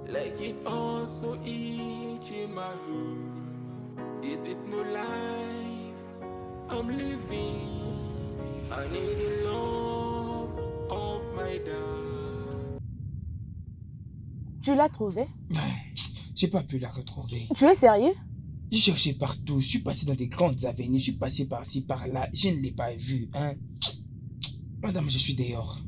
like it's also itching my heart. This is no life I'm living. I need the love of my dad. Tu l'as trouvée? J'ai pas pu la retrouver. Tu es sérieux? J'ai cherché partout, je suis passé dans des grandes avenues, je suis passé par-ci, par-là, je ne l'ai pas vue, hein. Madame, je suis dehors.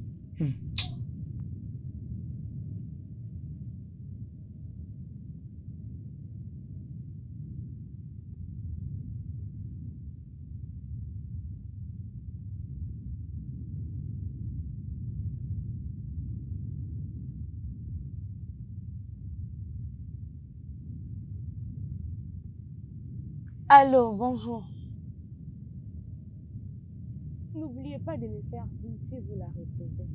Allô, bonjour. N'oubliez pas de me faire signe si vous la retrouvez.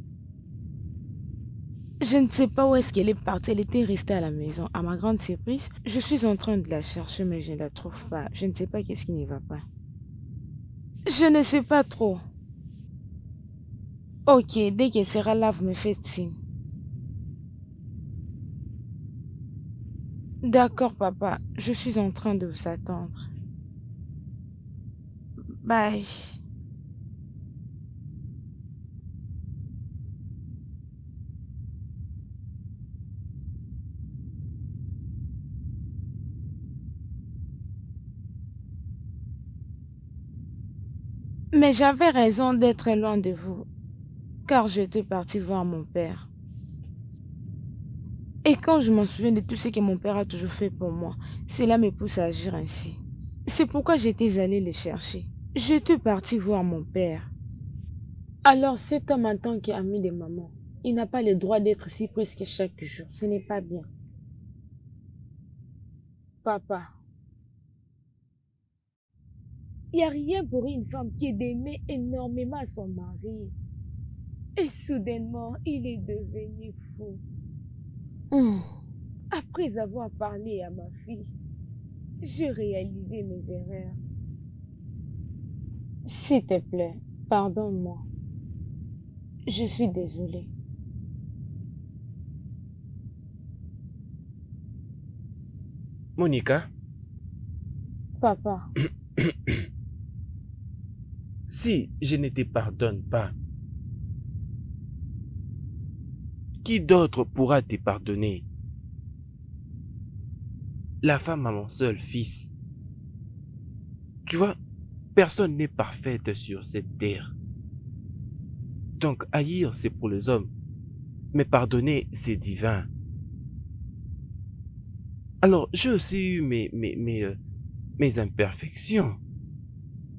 Je ne sais pas où est-ce qu'elle est partie. Elle était restée à la maison. À ma grande surprise, je suis en train de la chercher, mais je ne la trouve pas. Je ne sais pas qu'est-ce qui ne va pas. Je ne sais pas trop. Ok, dès qu'elle sera là, vous me faites signe. D'accord, papa. Je suis en train de vous attendre. Bye. Mais j'avais raison d'être loin de vous, car j'étais partie voir mon père. Et quand je m'en souviens de tout ce que mon père a toujours fait pour moi, cela me pousse à agir ainsi. C'est pourquoi j'étais allée le chercher. J'étais partie voir mon père. Alors cet homme en tant qu'ami de maman, il n'a pas le droit d'être ici presque chaque jour. Ce n'est pas bien. Papa, il n'y a rien pour une femme qui est d'aimer énormément son mari. Et soudainement, il est devenu fou. Après avoir parlé à ma fille, j'ai réalisé mes erreurs. S'il te plaît, pardonne-moi. Je suis désolée. Monica, Papa, si je ne te pardonne pas, qui d'autre pourra te pardonner? La femme a mon seul fils. Tu vois, personne n'est parfaite sur cette terre. Donc, haïr, c'est pour les hommes. Mais pardonner, c'est divin. Alors, j'ai aussi eu mes imperfections.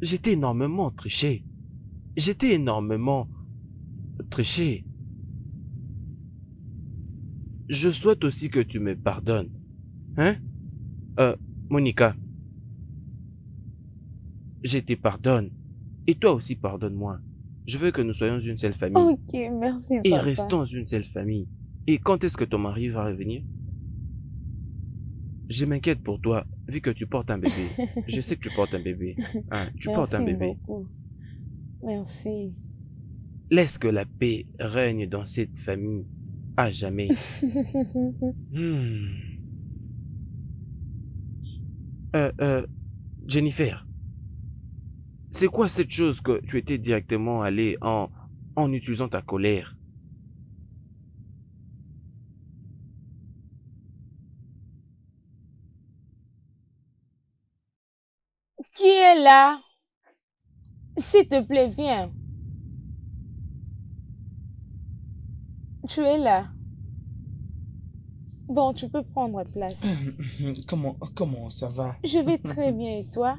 J'étais énormément triché. J'étais énormément triché. Je souhaite aussi que tu me pardonnes. Hein? Monica, je te pardonne. Et toi aussi, pardonne-moi. Je veux que nous soyons une seule famille. ok, merci Et papa. restons une seule famille. Et quand est-ce que ton mari va revenir? Je m'inquiète pour toi, vu que tu portes un bébé. Je sais que tu portes un bébé. Hein, tu portes un bébé. Merci beaucoup. Merci. Laisse que la paix règne dans cette famille à jamais. Jennifer, c'est quoi cette chose que tu étais directement allé en utilisant ta colère? Qui est là? S'il te plaît, viens. Tu es là. Bon, tu peux prendre place. Comment ça va? Je vais très bien et toi?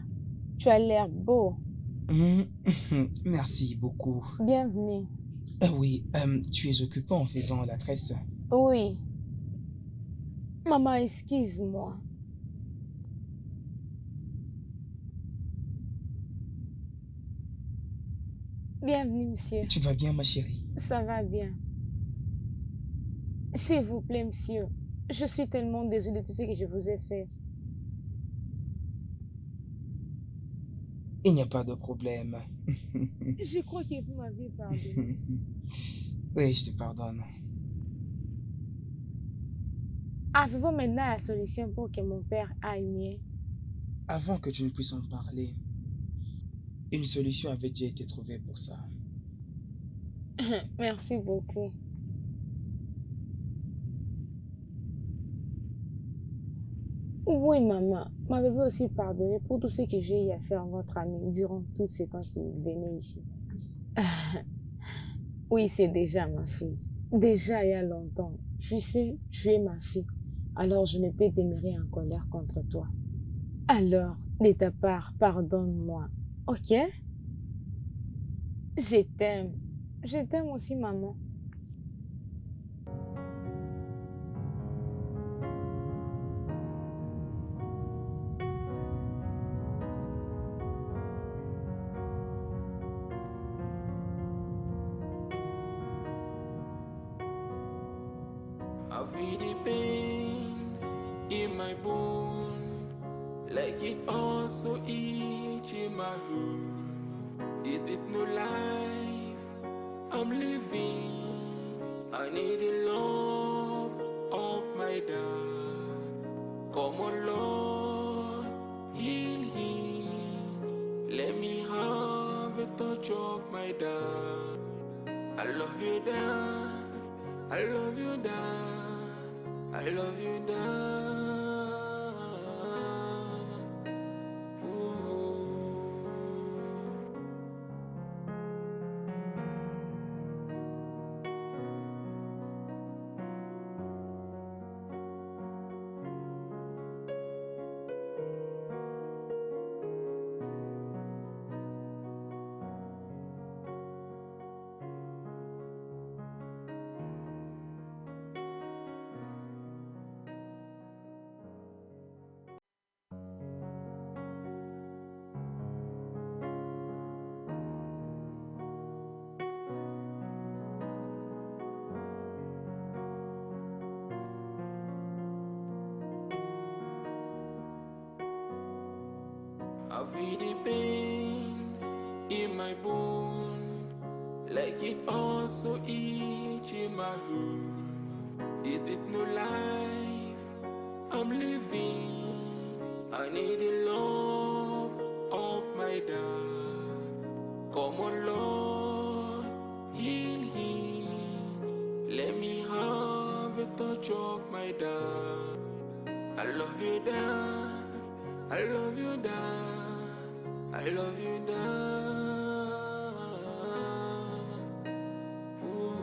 Tu as l'air beau. Merci beaucoup. Bienvenue. Oui, tu es occupé en faisant la tresse. Oui. Maman, excuse-moi. Bienvenue, monsieur. Tu vas bien, ma chérie? Ça va bien. S'il vous plaît, monsieur. Je suis tellement désolée de tout ce que je vous ai fait. Il n'y a pas de problème. Je crois que vous m'avez pardonné. Oui, je te pardonne. Avez-vous maintenant la solution pour que mon père aille mieux? Avant que tu ne puisses en parler, une solution avait déjà été trouvée pour ça. Merci beaucoup. Oui, maman. M'avez-vous aussi pardonné pour tout ce que j'ai eu à faire en votre ami durant tous ces temps qu'il venait ici? Oui, c'est déjà ma fille. Déjà il y a longtemps. Je sais, tu es ma fille. Alors je ne peux demeurer en colère contre toi. Alors, de ta part, pardonne-moi. Ok? Je t'aime. Je t'aime aussi, maman. I feel the pains in my bone, like it's also itching my heart. This is no life I'm living. I need the love of my dad. Come on, Lord, heal him. Let me have a touch of my dad. I love you, dad. I love you, dad. I love you, dad. Ooh. I feel the pains in my bone, like it's also itching my heart. This is no life I'm living. I need the love of my dad. Come on, Lord, heal him. Let me have a touch of my dad. I love you, dad. I love you, dad. I love you, dad. Ooh.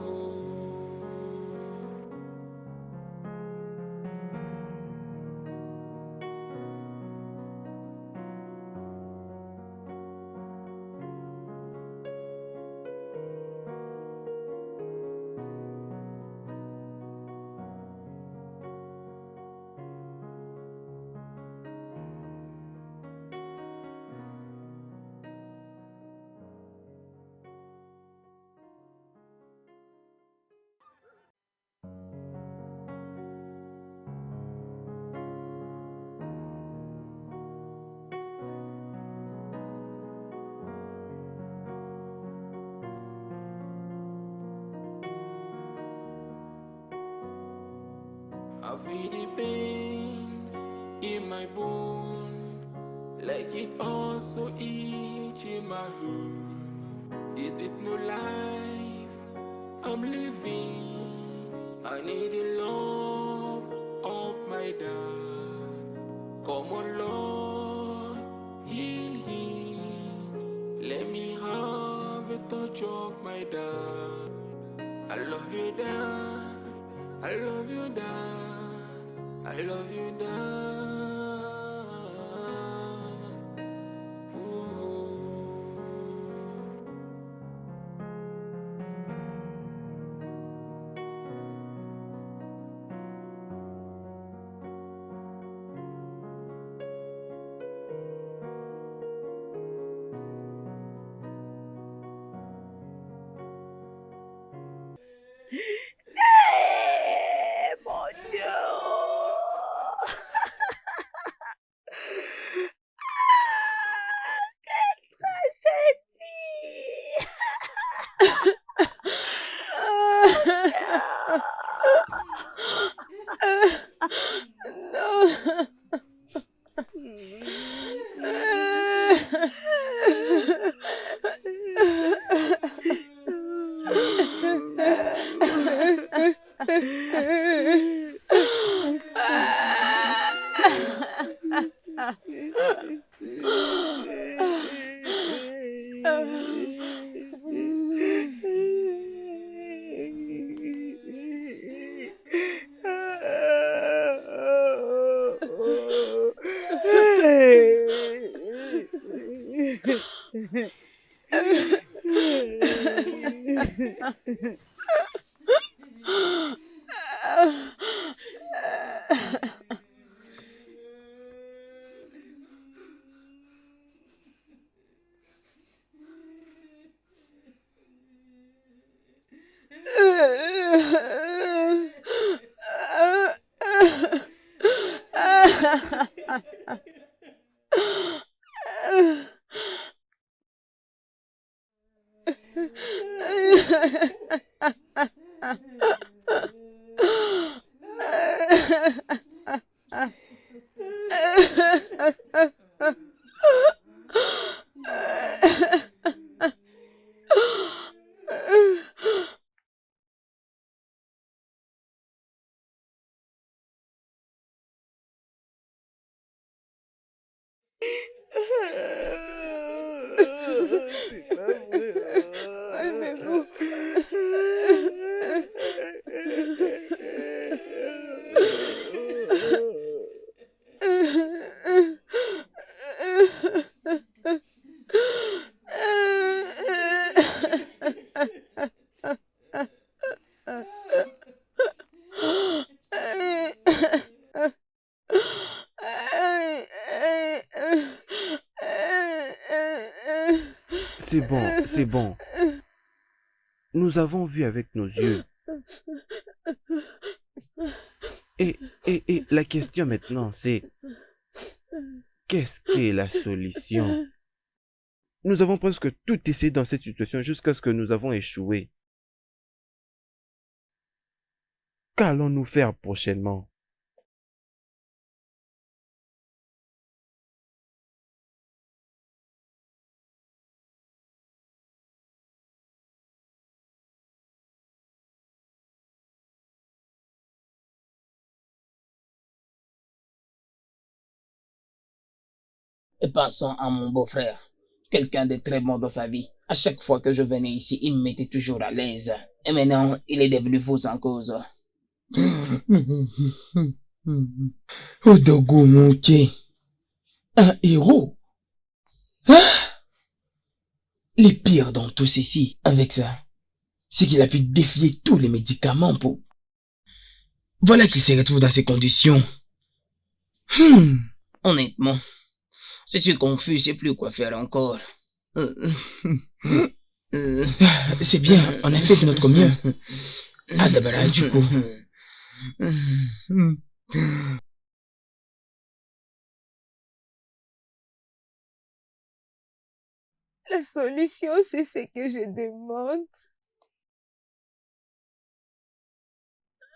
I feel the pains in my bone, like it's also itching my heart. This is no life I'm living. I need the love of my dad. Come on, Lord, heal him. Let me have a touch of my dad. I love you, dad. I love you, dad. I love you, dad. Ooh. C'est pas vrai. Ouais, mais bon. C'est bon, c'est bon. Nous avons vu avec nos yeux. Et la question maintenant, c'est qu'est-ce qu'est la solution? Nous avons presque tout essayé dans cette situation jusqu'à ce que nous avons échoué. Qu'allons-nous faire prochainement? Et passons à mon beau-frère, quelqu'un de très bon dans sa vie. À chaque fois que je venais ici, il me mettait toujours à l'aise. Et maintenant, il est devenu fou sans cause. Odogo Monke, un héros. Hein? Le pire dans tout ceci, avec ça, c'est qu'il a pu défier tous les médicaments pour... Voilà qu'il se retrouve dans ces conditions. Honnêtement, je suis confus, je sais plus quoi faire encore. C'est bien, on a fait de notre mieux. Ah, d'abord, du coup. La solution, c'est ce que je demande.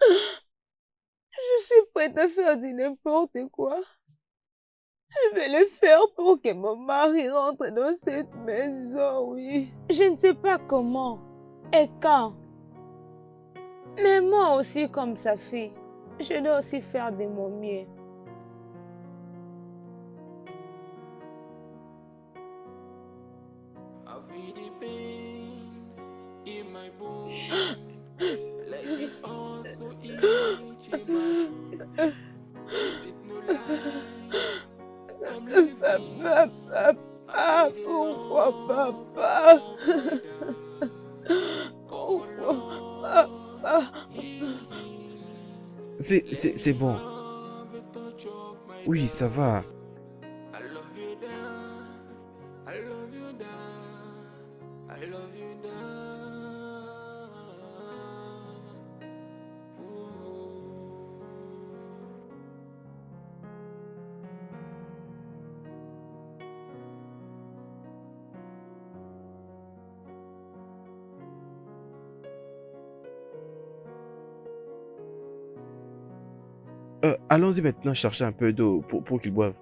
Je suis prête à faire du n'importe quoi. Je vais le faire pour que mon mari rentre dans cette maison, oui. Je ne sais pas comment et quand. Mais moi aussi, comme sa fille, je dois aussi faire de mon mieux. I feel the pains in my bones, like it's also itching my roof. This is no life I'm living. Papa, I need pourquoi love papa? of my dad. Come on, Pourquoi papa? Lord, heal me. C'est bon. Love a touch of my Oui, ça dad. va. I love you, dad. I love you, dad. I love you, dad. Allons-y maintenant chercher un peu d'eau pour qu'ils boivent.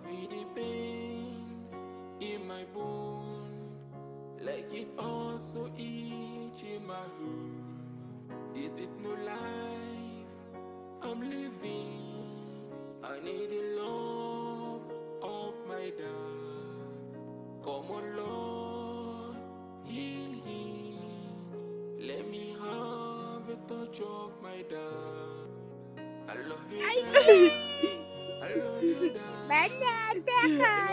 feel the pains in my bone, like it's also itching my hoof. This is no life I'm living. I need the love of my dad. Come on, Lord, heal him. Let me have a touch of my dad. I love you, dad. I love you, dad. Banana,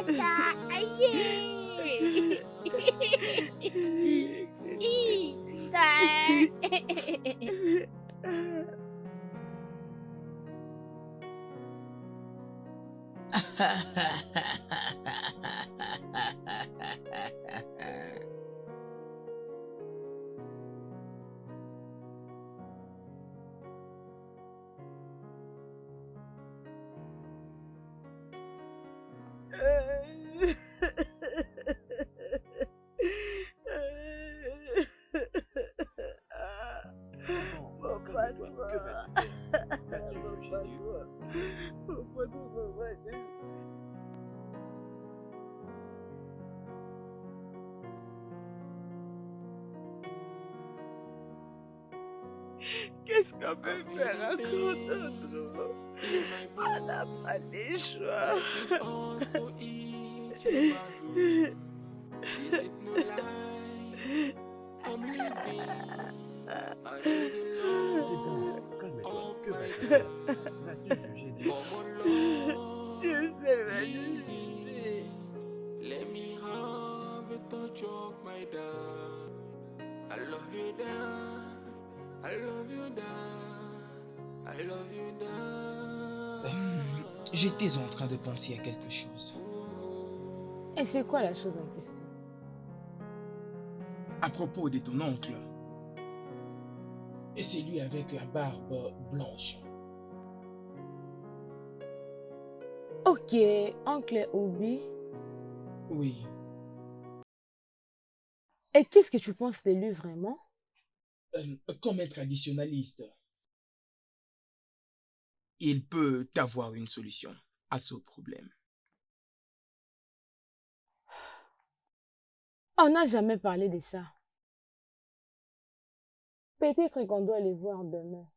Qu'est-ce qu'on peut faire encore d'autre? On n'a pas le choix. Also itching my hoof. This is no life I'm living. I need the C'est bon, love calme-toi. of Que my vas-tu dad. faire? Vas-tu juger des... Come on, Lord, Je sais, heal Majesté. me. Let me have a touch of my dad. I love you, dad. I love you, dad. I love you, dad. J'étais en train de penser à quelque chose. Et c'est quoi la chose en question? À propos de ton oncle. Et c'est lui avec la barbe blanche. Ok, oncle Obi. Oui. Et qu'est-ce que tu penses de lui vraiment? Comme un traditionnaliste, il peut avoir une solution à ce problème. On n'a jamais parlé de ça. Peut-être qu'on doit les voir demain.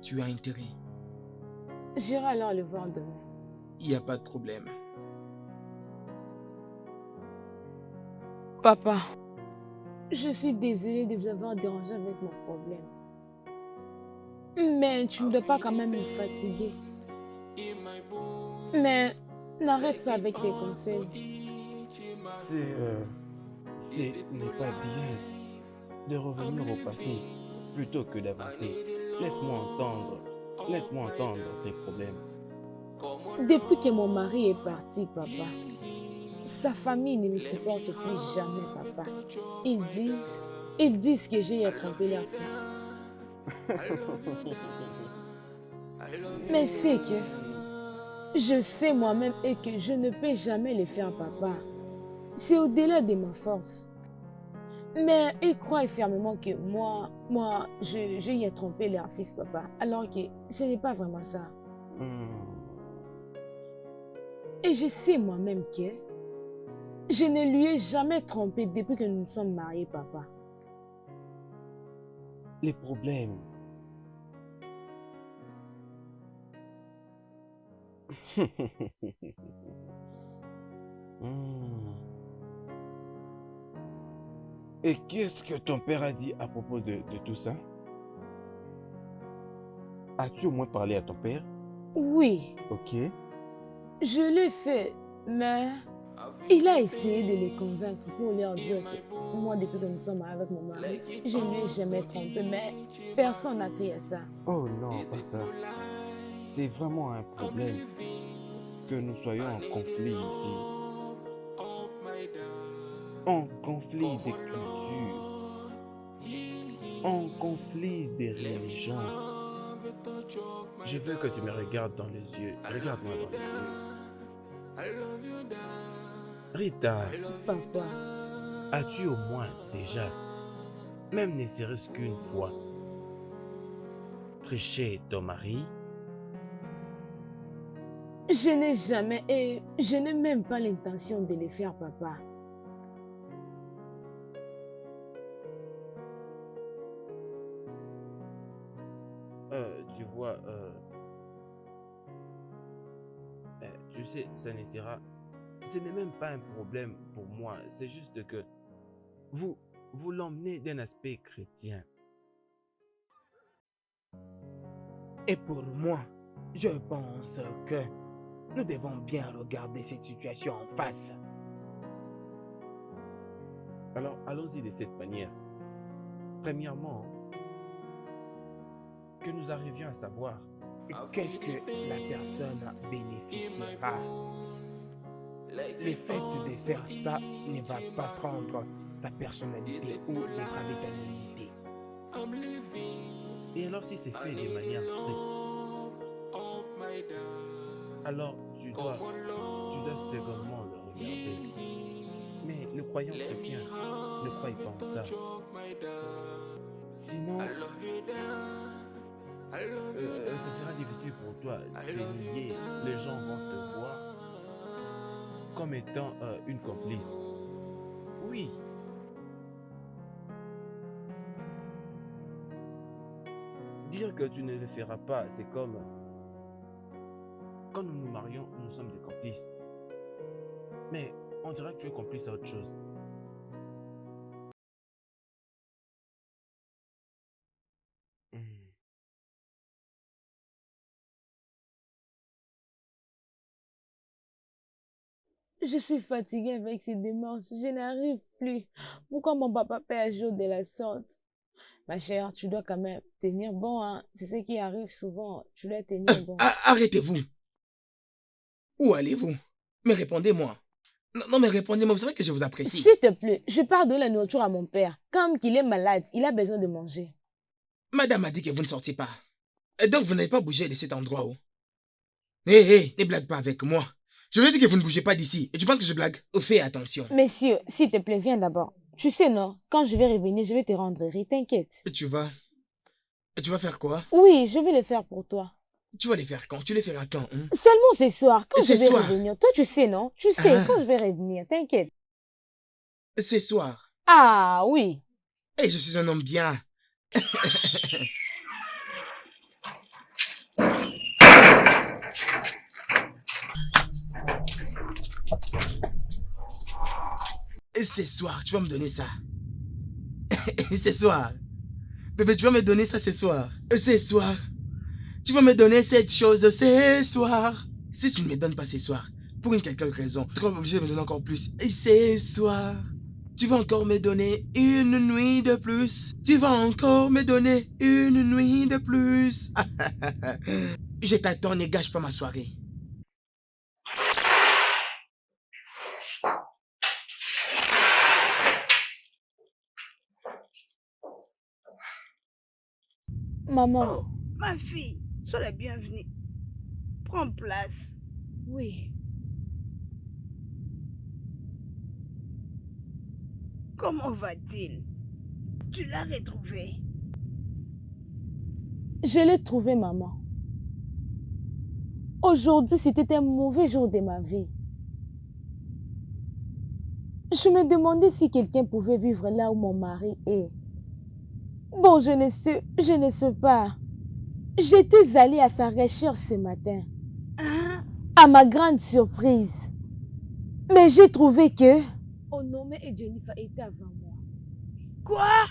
Tu as intérêt. J'irai alors les voir demain. Il n'y a pas de problème. Papa, je suis désolée de vous avoir dérangé avec mon problème. Mais tu ne dois pas quand même me fatiguer. Mais n'arrête pas avec tes conseils. Ce n'est pas bien de revenir au passé plutôt que d'avancer. Laisse-moi entendre tes problèmes. Depuis que mon mari est parti, papa, sa famille ne me supporte plus jamais, papa. Ils disent que j'ai trompé leur fils. Mais c'est que je sais moi-même et que je ne peux jamais le faire, papa. C'est au-delà de ma force. Mais ils croient fermement que moi, j'ai trompé leur fils, papa. Alors que ce n'est pas vraiment ça. Et je sais moi-même que je ne lui ai jamais trompé depuis que nous nous sommes mariés, papa. Les problèmes. Et qu'est-ce que ton père a dit à propos de tout ça? As-tu au moins parlé à ton père? Oui, Ok. je l'ai fait, mais il a essayé de les convaincre pour leur dire que moi, depuis que nous sommes mariés avec mon mari, je ne lui ai jamais trompé, mais personne n'a crié à ça. Oh non, pas ça. C'est vraiment un problème que nous soyons en conflit ici. En conflit des cultures. En conflit des religions. Je veux que tu me regardes dans les yeux. Regarde-moi dans les yeux. Rita, Papa, as-tu au moins déjà, même ne serait-ce qu'une fois, triché ton mari? Je n'ai jamais et je n'ai même pas l'intention de le faire, papa. Tu vois, tu sais, ça ne sera... Ce n'est même pas un problème pour moi. C'est juste que vous l'emmenez d'un aspect chrétien. Et pour moi, je pense que nous devons bien regarder cette situation en face. Alors, allons-y de cette manière. Premièrement, que nous arrivions à savoir Qu'est-ce que la personne bénéficiera? Le fait de faire ça ne va pas prendre ta personnalité ou dégrader ta dignité. Et alors si c'est fait de manière stricte, alors tu dois secondement le regarder. Mais le croyant chrétien ne croit pas en ça. Sinon, ça sera difficile pour toi de nier. Les gens vont te voir comme étant une complice. Oui. Dire que tu ne le feras pas, c'est comme quand nous nous marions, nous sommes des complices. Mais on dirait que tu es complice à autre chose. Hmm. Je suis fatiguée avec ces démarches. Je n'arrive plus. Pourquoi mon papa peut agir de la sorte? Ma chère, tu dois quand même tenir bon, hein. C'est ce qui arrive souvent. Tu dois tenir bon. Arrêtez-vous. Où allez-vous? Mais répondez-moi. Non, mais répondez-moi. Vous savez que je vous apprécie. S'il te plaît, je pars donner la nourriture à mon père. Comme qu'il est malade, il a besoin de manger. Madame a dit que vous ne sortiez pas. Et donc, vous n'avez pas bougé de cet endroit où... Hé, ne blague pas avec moi. Je veux dire que vous ne bougez pas d'ici. Et tu penses que je blague? Fais attention. Monsieur, s'il te plaît, viens d'abord. Tu sais, non? Quand je vais revenir, je vais te rendre heureux. T'inquiète. Et tu vas faire quoi? Oui, je vais le faire pour toi. Tu vas les faire quand? Tu les feras quand, hein? Seulement ce soir, quand Ce je vais soir? revenir. Toi, tu sais, non? Tu sais, Ah. quand je vais revenir. T'inquiète. Ce soir. Ah, oui. Et je suis un homme bien. Et ce soir, tu vas me donner ça. Ce soir. Bébé, tu vas me donner ça ce soir. Ce soir. Tu vas me donner cette chose ce soir. Si tu ne me donnes pas ce soir, pour une quelconque raison, tu seras obligé de me donner encore plus. Et ce soir, tu vas encore me donner une nuit de plus. Tu vas encore me donner une nuit de plus. Je t'attends, ne gâche pas ma soirée. Maman. Oh, ma fille, sois la bienvenue. Prends place. Oui. Comment va-t-il? Tu l'as retrouvé? Je l'ai trouvé, maman. Aujourd'hui, c'était un mauvais jour de ma vie. Je me demandais si quelqu'un pouvait vivre là où mon mari est. Bon, je ne sais pas. J'étais allée à sa recherche ce matin. Hein? À ma grande surprise. Mais j'ai trouvé que... Onome et Jennifer étaient avant moi. Quoi?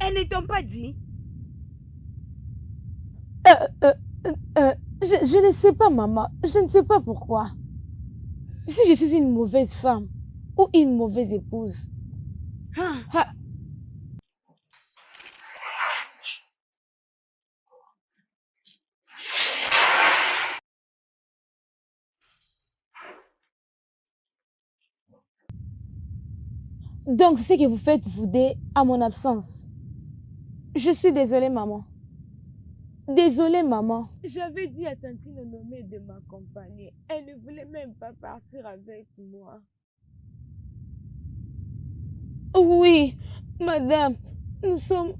Elles ne t'ont pas dit? Je ne sais pas, maman. Je ne sais pas pourquoi. Si je suis une mauvaise femme ou une mauvaise épouse. Hein? Ah, donc, c'est ce que vous faites vous à mon absence. Je suis désolée, maman. Désolée, maman. J'avais dit à Tantine Onome de m'accompagner. Elle ne voulait même pas partir avec moi. Oui, madame, nous sommes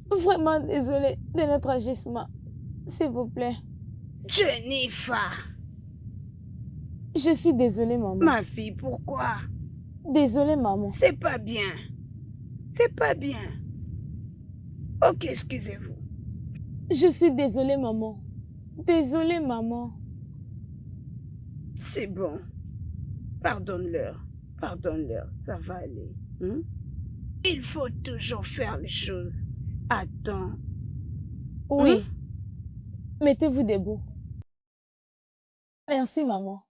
vraiment désolés de notre agissement. S'il vous plaît. Jennifer, Je suis désolée, maman. Ma fille, pourquoi? Désolée, maman. C'est pas bien. C'est pas bien. Ok, excusez-vous. Je suis désolée, maman. Désolée, maman. C'est bon. Pardonne-leur. Pardonne-leur. Ça va aller. Hein? Il faut toujours faire les choses à temps. Oui. Hein? Mettez-vous debout. Merci, maman.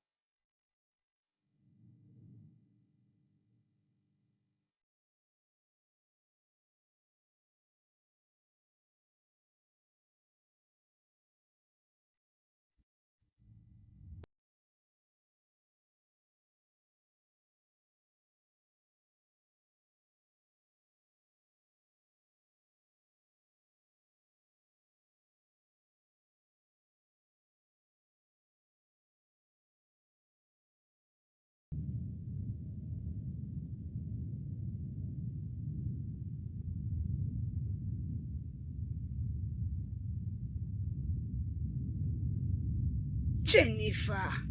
Jennifer.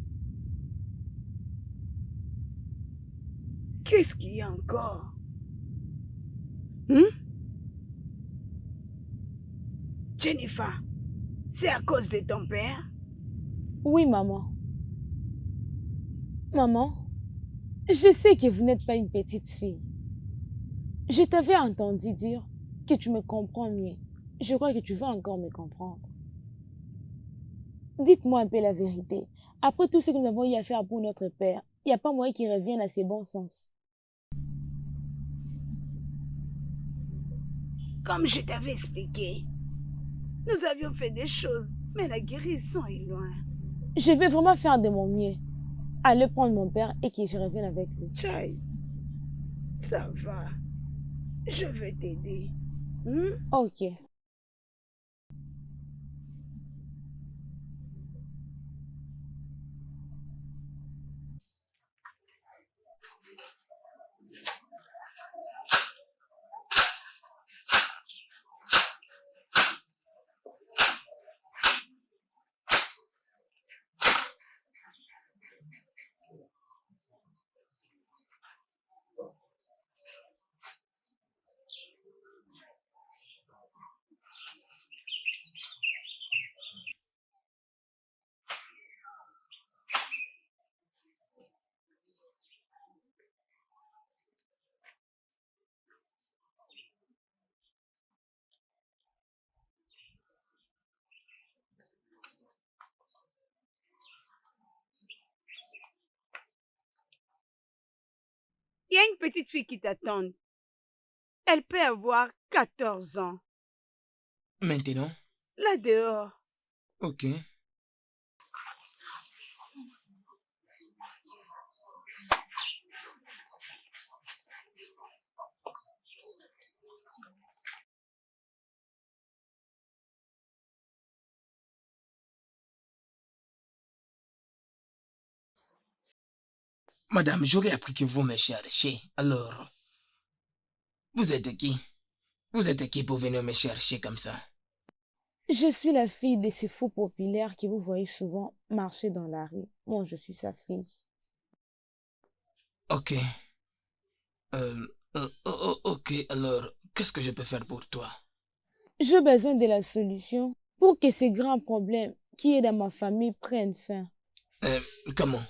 Qu'est-ce qu'il y a encore? Hein? Jennifer, c'est à cause de ton père? Oui, maman. Maman, je sais que vous n'êtes pas une petite fille. Je t'avais entendu dire que tu me comprends mieux. Je crois que tu vas encore me comprendre. Dites-moi un peu la vérité. Après tout ce que nous avons eu à faire pour notre père, il n'y a pas moyen qu'il revienne à ses bons sens. Comme je t'avais expliqué, nous avions fait des choses, mais la guérison est loin. Je vais vraiment faire de mon mieux. Aller prendre mon père et que je revienne avec lui. Chai, ça va. Je vais t'aider. Hein? Ok. Il y a une petite fille qui t'attend. Elle peut avoir 14 ans. Maintenant? Là dehors. Ok. Madame, j'aurais appris que vous me cherchez. Alors, vous êtes qui? Vous êtes qui pour venir me chercher comme ça? Je suis la fille de ces fous populaires que vous voyez souvent marcher dans la rue. Moi, je suis sa fille. Ok. Ok, alors, qu'est-ce que je peux faire pour toi? J'ai besoin de la solution pour que ces grands problèmes qui est dans ma famille prennent fin. Euh, Comment?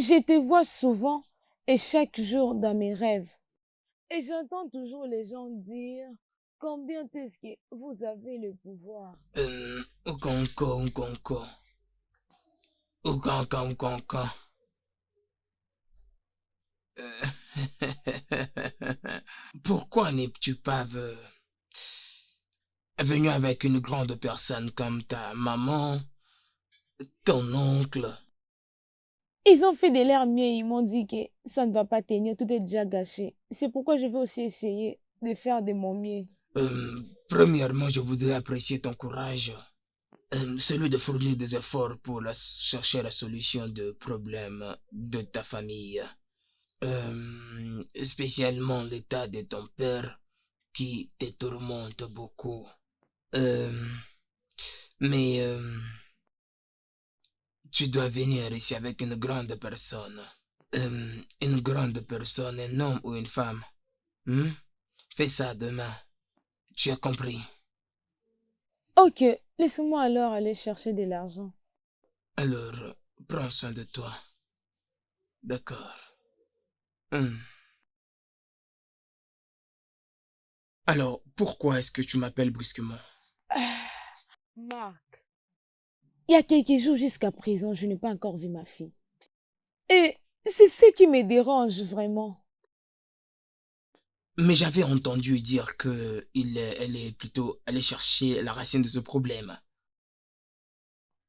Je te vois souvent et chaque jour dans mes rêves. Et j'entends toujours les gens dire combien est-ce que vous avez le pouvoir. Okonko. Okonko. Euh, Pourquoi n'es-tu pas venu avec une grande personne comme ta maman, ton oncle? Ils ont fait de l'air mieux, ils m'ont dit que ça ne va pas tenir, tout est déjà gâché. C'est pourquoi je vais aussi essayer de faire de mon mieux. Premièrement, je voudrais apprécier ton courage, celui de fournir des efforts pour chercher la solution de problèmes de ta famille. Spécialement l'état de ton père qui te tourmente beaucoup. Euh, mais Tu dois venir ici avec une grande personne. Une grande personne, un homme ou une femme. Hmm? Fais ça demain. Tu as compris? Ok, laisse-moi alors aller chercher de l'argent. Alors, prends soin de toi. D'accord. Hmm. Alors, pourquoi est-ce que tu m'appelles brusquement? Marc, il y a quelques jours jusqu'à présent, je n'ai pas encore vu ma fille. Et c'est ce qui me dérange vraiment. Mais j'avais entendu dire que elle est plutôt allée chercher la racine de ce problème.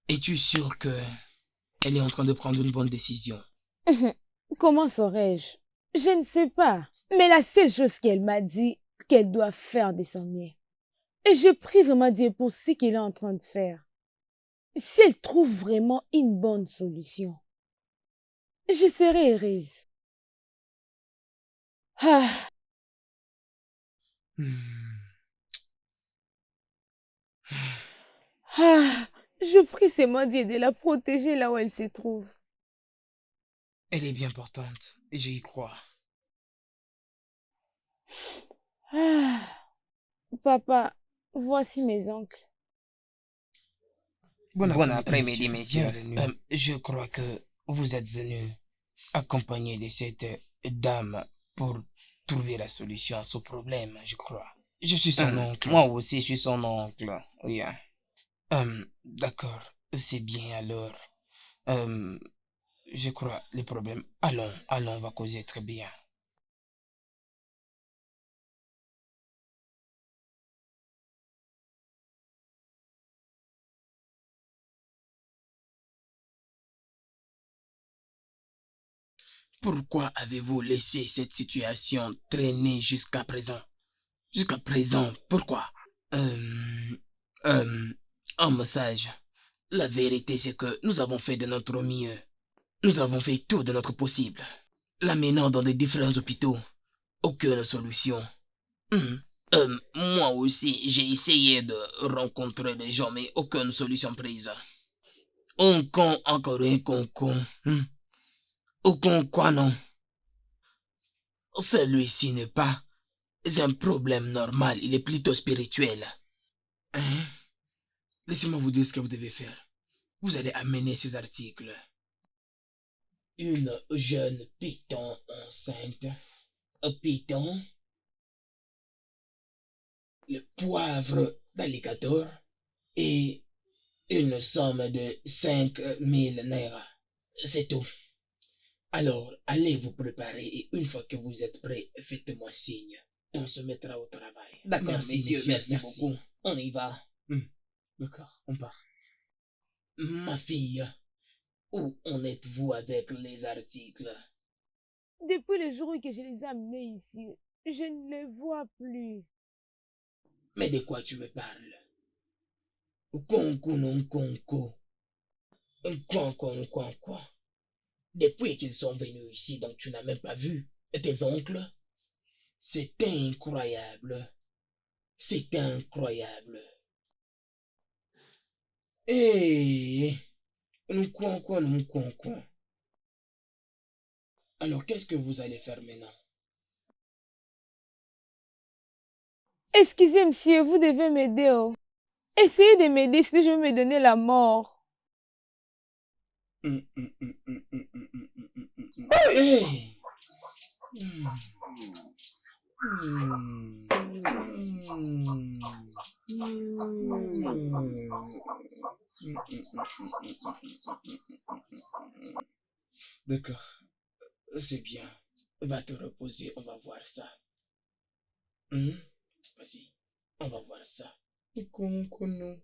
Es-tu sûr que elle est en train de prendre une bonne décision? Comment saurais-je? Je ne sais pas. Mais la seule chose qu'elle m'a dit, qu'elle doit faire de son mieux. Et je prie vraiment Dieu pour ce qu'elle est en train de faire. Si elle trouve vraiment une bonne solution, je serai heureuse. Ah, Hmm. ah, je prie seulement Dieu de la protéger là où elle se trouve. Elle est bien portante, et j'y crois. Ah, papa, voici mes oncles. Bon après-midi, messieurs. Je crois que vous êtes venus accompagné de cette dame pour trouver la solution à ce problème, je crois. Je suis son oncle. Moi aussi, je suis son oncle. Oui. D'accord, c'est bien alors. Euh, je crois les problèmes. Allons, on va causer très bien. Pourquoi avez-vous laissé cette situation traîner jusqu'à présent? Jusqu'à présent, pourquoi? Euh, euh, en message, la vérité c'est que nous avons fait de notre mieux. Nous avons fait tout de notre possible. L'amenant dans des différents hôpitaux. Aucune solution. Mhm. Moi aussi, j'ai essayé de rencontrer des gens, mais aucune solution prise. Un con, encore un con. Aucun quoi non. Celui-ci n'est pas un problème normal, il est plutôt spirituel. Hein? Laissez-moi vous dire ce que vous devez faire. Vous allez amener ces articles. Une jeune python enceinte. Un python. Le poivre d'alligator. Et une somme de 5 000 naira. C'est tout. Alors, allez vous préparer et une fois que vous êtes prêts, faites-moi signe. On se mettra au travail. D'accord, Merci, messieurs, merci merci. beaucoup. On y va. D'accord, on part. Ma fille, où en êtes-vous avec les articles? Depuis le jour où que je les ai amenés ici, je ne les vois plus. Mais de quoi tu me parles? Nkonko non nkonko. Nkonko. Depuis qu'ils sont venus ici, donc tu n'as même pas vu tes oncles? C'est incroyable. C'est incroyable. Hé, Nkonko. Alors, qu'est-ce que vous allez faire maintenant? Excusez, monsieur, vous devez m'aider. Oh. Essayez de m'aider, sinon je vais me donner la mort. Hey! D'accord, c'est bien. Va te reposer, on va voir ça. Vas-y, on va voir ça. Nkonkono.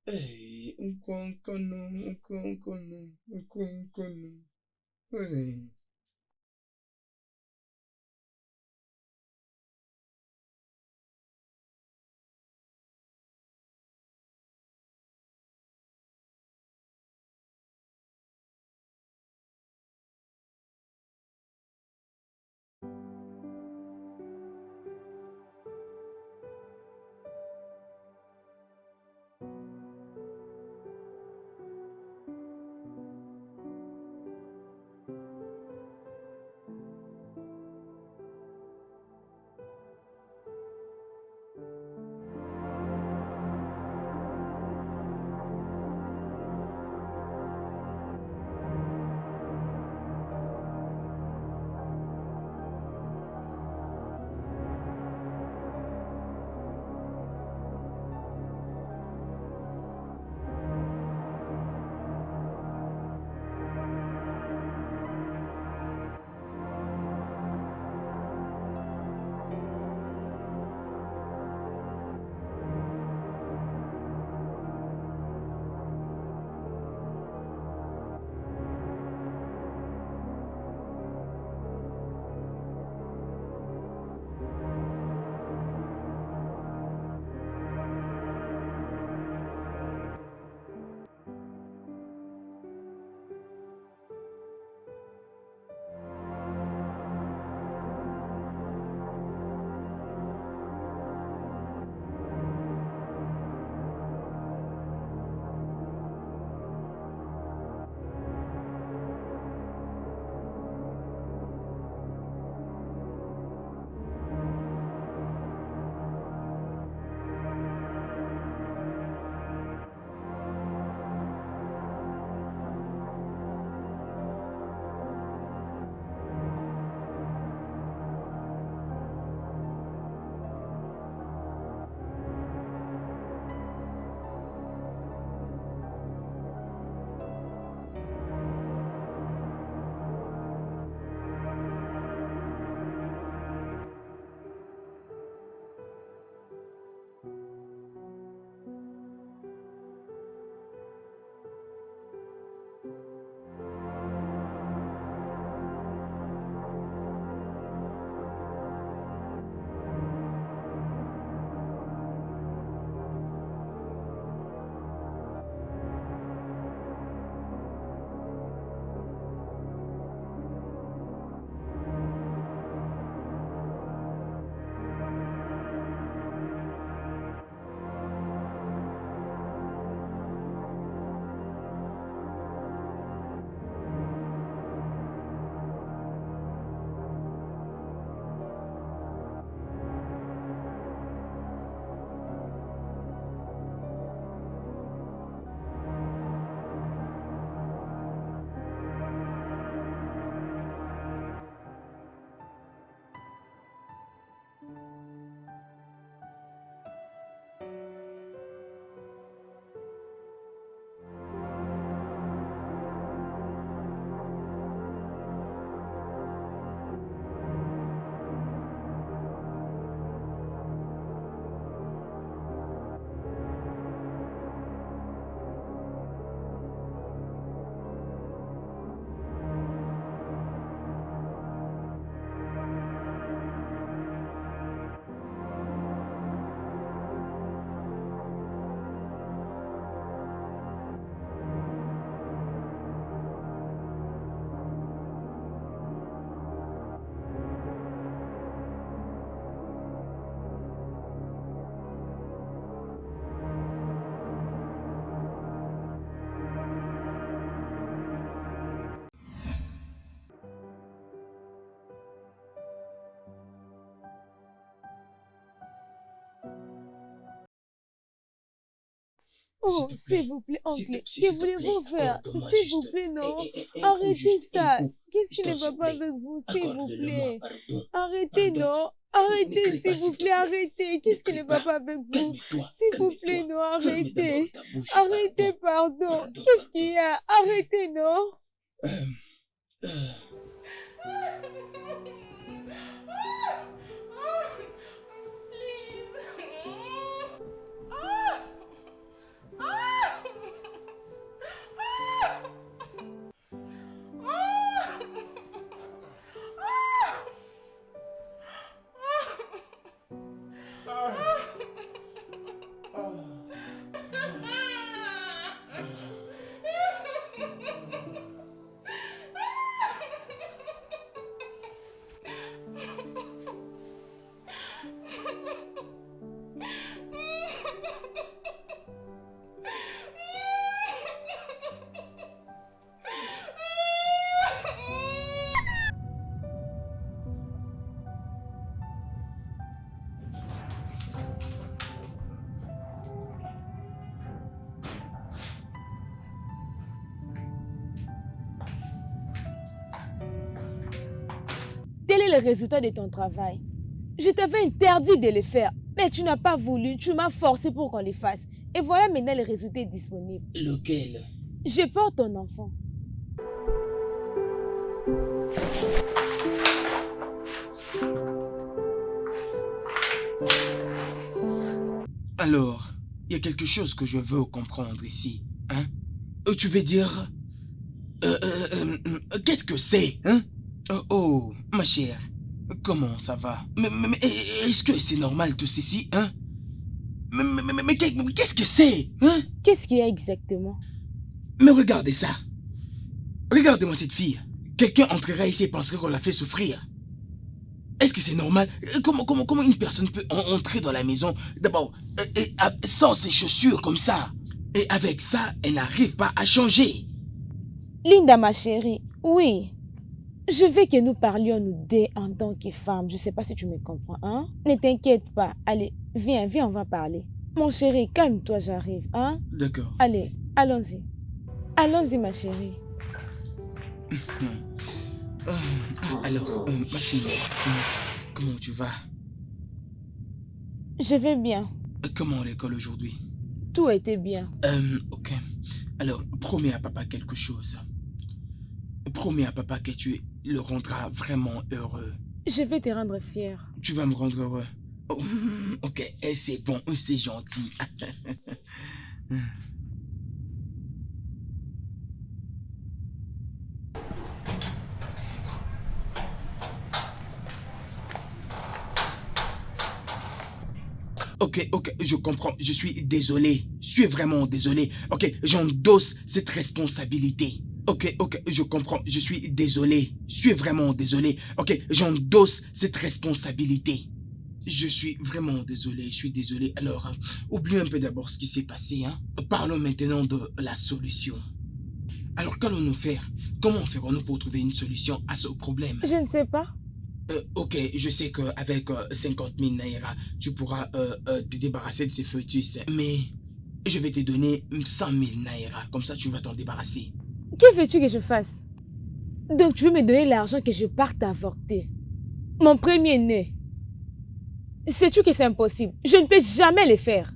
Hey, nkonkono. Hey. Oh, te plaît. s'il vous plaît, S'il te- oncle, s'il que te voulez-vous plaît, faire? accorde-moi S'il vous juste plaît, non. un coup, Arrêtez juste un ça. coup. Qu'est-ce Je qui t'en ne va pas supplie. avec vous, s'il vous Accorde-le-moi, plaît? pardon. Arrêtez, Pardon. non. Ne Arrêtez, crie s'il pas, vous s'il te plaît, plaît. arrêtez. Ne Qu'est-ce qui crie ne va pas. pas avec vous? Calme-toi, S'il vous calme-toi. plaît, non, Ferme d'abord arrêtez. ta bouche. Arrêtez, pardon. Pardon, Qu'est-ce qu'il pardon. y a? Arrêtez, non. Euh, euh, Quel est le résultat de ton travail? Je t'avais interdit de le faire, mais tu n'as pas voulu, tu m'as forcé pour qu'on le fasse. Et voilà maintenant le résultat est disponible. Lequel? Je porte ton enfant. Alors, il y a quelque chose que je veux comprendre ici, hein? Tu veux dire... qu'est-ce que c'est, hein? Oh, ma chère, comment ça va? Mais est-ce que c'est normal tout ceci, hein? Mais qu'est-ce que c'est, hein? Qu'est-ce qu'il y a exactement? Mais regardez ça. Regardez-moi cette fille. Quelqu'un entrera ici et penserait qu'on l'a fait souffrir. Est-ce que c'est normal? Comment une personne peut entrer dans la maison, d'abord, sans ses chaussures comme ça? Et avec ça, elle n'arrive pas à changer. Linda, ma chérie, oui. Je veux que nous parlions, nous deux, en tant que femmes. Je ne sais pas si tu me comprends, hein? Ne t'inquiète pas. Allez, viens, on va parler. Mon chéri, calme-toi, j'arrive, hein? D'accord. Allez, allons-y. Allons-y, ma chérie. Alors, ma fille, comment tu vas? Je vais bien. Comment l'école aujourd'hui? Tout était bien. Ok. Alors, promets à papa quelque chose. Promets à papa que tu le rendras vraiment heureux. Je vais te rendre fière. Tu vas me rendre heureux. Oh, ok, c'est bon, c'est gentil. Ok, je comprends. Je suis désolé. Je suis vraiment désolé. Ok, j'endosse cette responsabilité. Ok, je comprends. Je suis désolé. Je suis vraiment désolé. Ok, j'endosse cette responsabilité. Je suis vraiment désolé. Je suis désolé. Alors, oublie un peu d'abord ce qui s'est passé. Hein. Parlons maintenant de la solution. Alors, qu'allons-nous faire? Comment ferons-nous pour trouver une solution à ce problème? Je ne sais pas. Ok, je sais qu'avec 50 000 naira, tu pourras te débarrasser de ces fœtus. Mais je vais te donner 100 000 naira. Comme ça, tu vas t'en débarrasser. Que veux-tu que je fasse? Donc, tu veux me donner l'argent que je parte avorter? Mon premier-né. Sais-tu que c'est impossible? Je ne peux jamais le faire.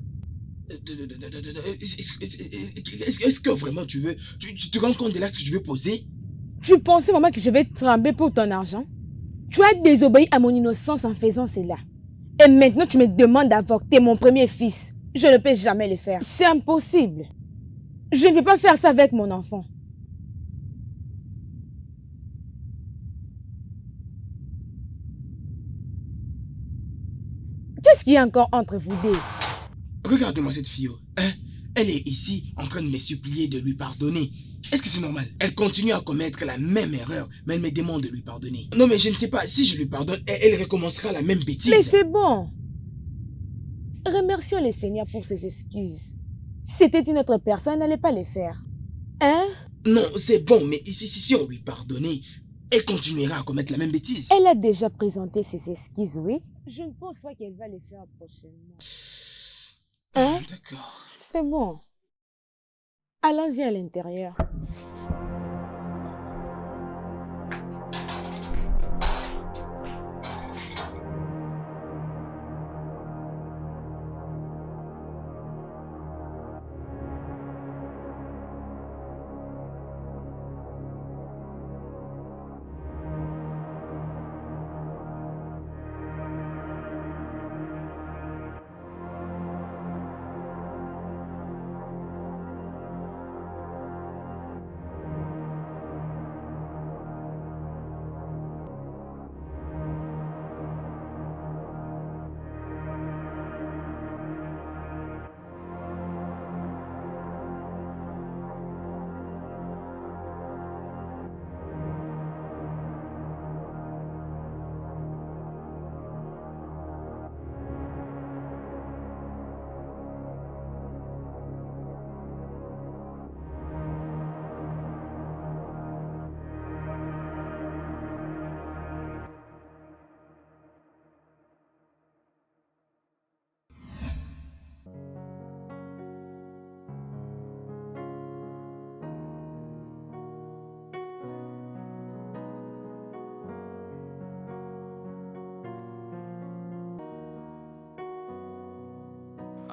Est-ce que vraiment tu veux... Tu te rends compte de l'acte que je veux poser? Tu pensais vraiment que je vais trembler pour ton argent? Tu as désobéi à mon innocence en faisant cela. Et maintenant, tu me demandes d'avorter mon premier fils. Je ne peux jamais le faire. C'est impossible. Je ne peux pas faire ça avec mon enfant. Qu'est-ce qu'il y a encore entre vous deux? Regarde-moi cette fille. Hein? Elle est ici en train de me supplier de lui pardonner. Est-ce que c'est normal? Elle continue à commettre la même erreur, mais elle me demande de lui pardonner. Non, mais je ne sais pas. Si je lui pardonne, elle recommencera la même bêtise. Mais c'est bon. Remercions le Seigneur pour ses excuses. Si c'était une autre personne, elle n'allait pas les faire. Hein? Non, c'est bon, mais si on lui pardonnait, elle continuera à commettre la même bêtise. Elle a déjà présenté ses excuses, oui. Je ne pense pas qu'elle va les faire prochainement. Hein? D'accord. C'est bon. Allons-y à l'intérieur.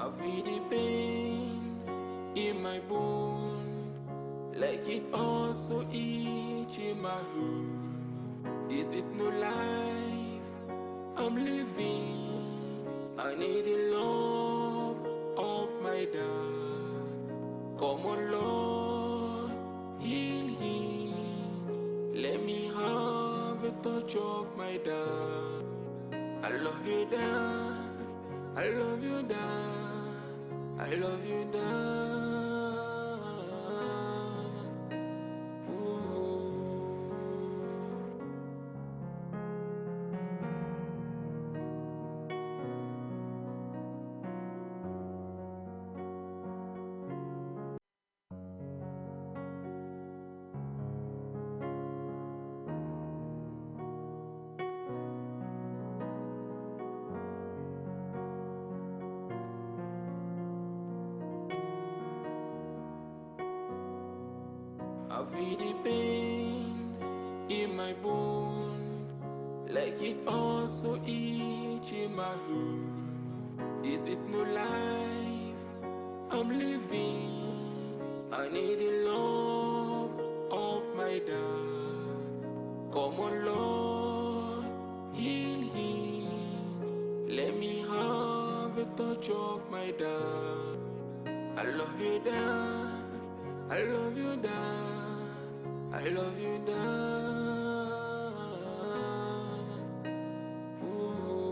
I feel the pains in my bone, like it's also itching my heart. This is no life I'm living. I need the love of my dad. Come on, Lord, heal him. Let me have a touch of my dad. I love you, dad. I love you, dad. I love you, dad. Ooh. I feel the pains in my bone, like it's also itching my heart. This is no life I'm living. I need the love of my dad. Come on, Lord, heal him. Let me have a touch of my dad. I love you, dad. I love you, dad. I love you, dad. Ooh.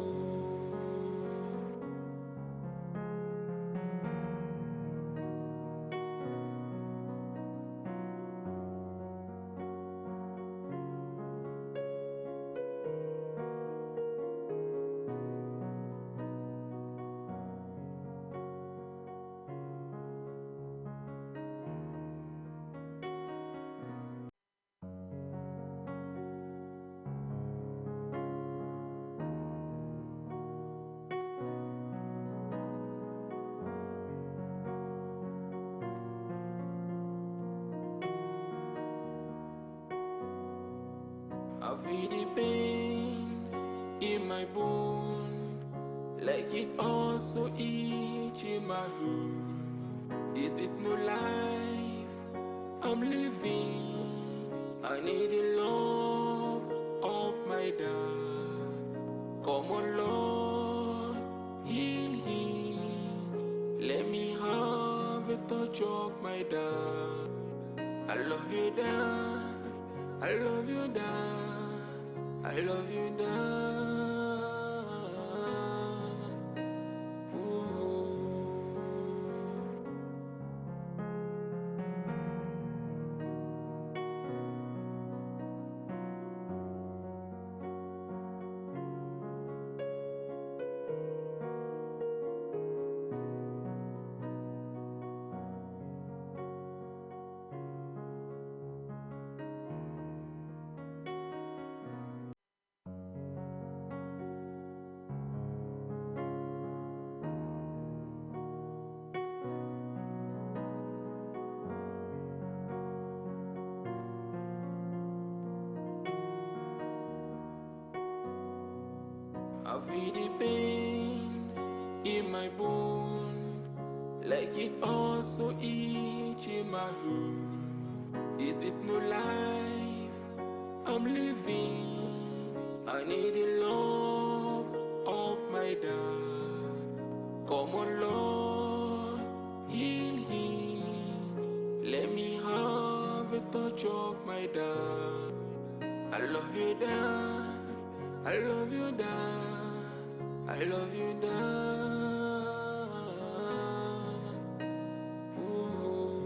I feel the pains in my bone, like it's also itching my heart. This is no life I'm living. I need the love of my dad. Come on, Lord, heal him. Let me have a touch of my dad. I love you, dad. I love you, dad. I love you, dad. Ooh. I feel the pains in my bone, like it's also itching my heart. This is no life I'm living. I need the love of my dad. Come on, Lord, heal him. Let me have a touch of my dad. I love you, dad. I love you, dad. I love you, dad. Ooh.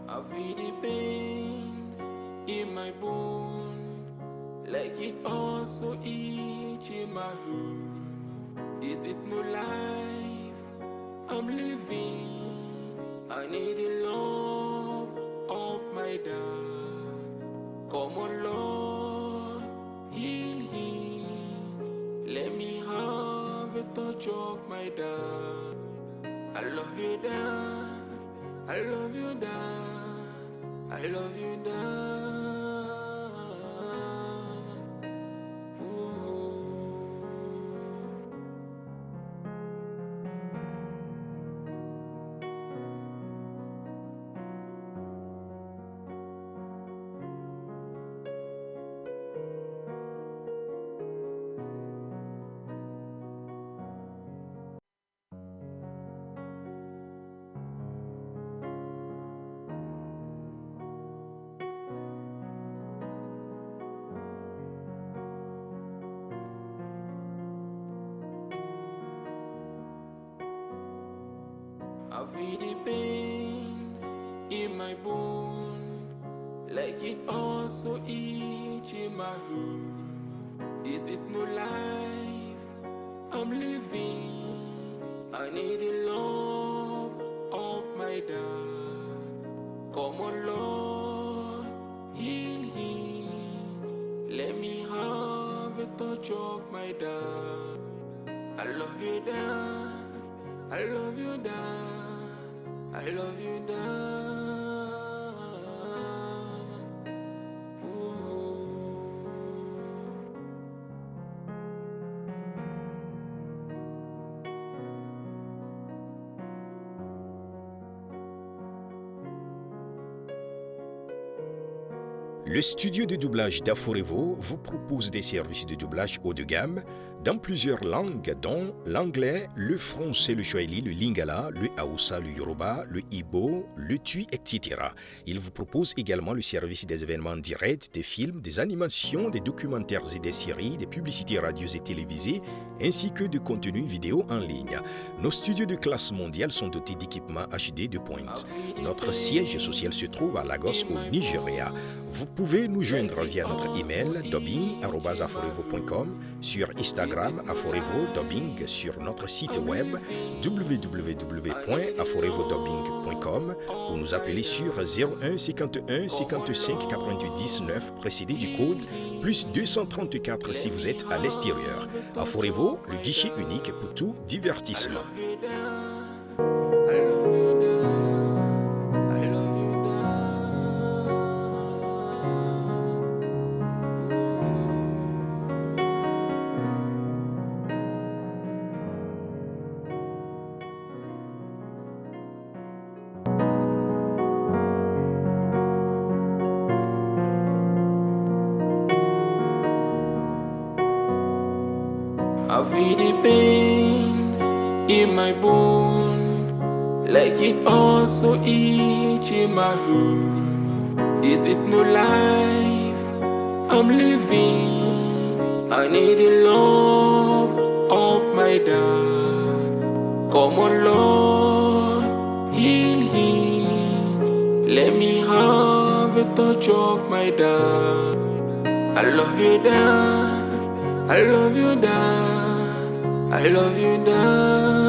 I feel the pains in my bone, like it's also itching my heart. This is no life I'm living. I need the love of my dad. Come on, Lord, heal him. Let me have a touch of my dad. I love you, dad. I love you, dad. I love you, dad. Ooh. I feel the pains in my bone, like it's also itching my heart. This is no life I'm living. I need the love of my dad. Come on, Lord, heal him. Let me have a touch of my dad. I love you, dad. I love you, dad. I love you, dad. Ooh. Le studio de doublage d'Aforevo vous propose des services de doublage haut de gamme dans plusieurs langues dont l'anglais, le français, le swahili, le lingala, le hausa, le yoruba, le igbo, le tui, etc. Il vous propose également le service des événements directs, des films, des animations, des documentaires et des séries, des publicités radio et télévisées, ainsi que de contenus vidéo en ligne. Nos studios de classe mondiale sont dotés d'équipements HD de pointe. Notre siège social se trouve à Lagos, au Nigeria. Vous pouvez nous joindre via notre email dubbing@aforevo.com, sur Instagram Aforevo Dubbing, sur notre site web www.aforevodubbing.com ou nous appeler sur 01 51 55 99 précédé du code plus 234 si vous êtes à l'extérieur. Aforevo, le guichet unique pour tout divertissement. I feel the pains in my bone, like it's also itching my heart. This is no life I'm living. I need the love of my dad. Come on, Lord, heal. Let me have a touch of my dad. I love you, dad. I love you, dad. I love you, dad.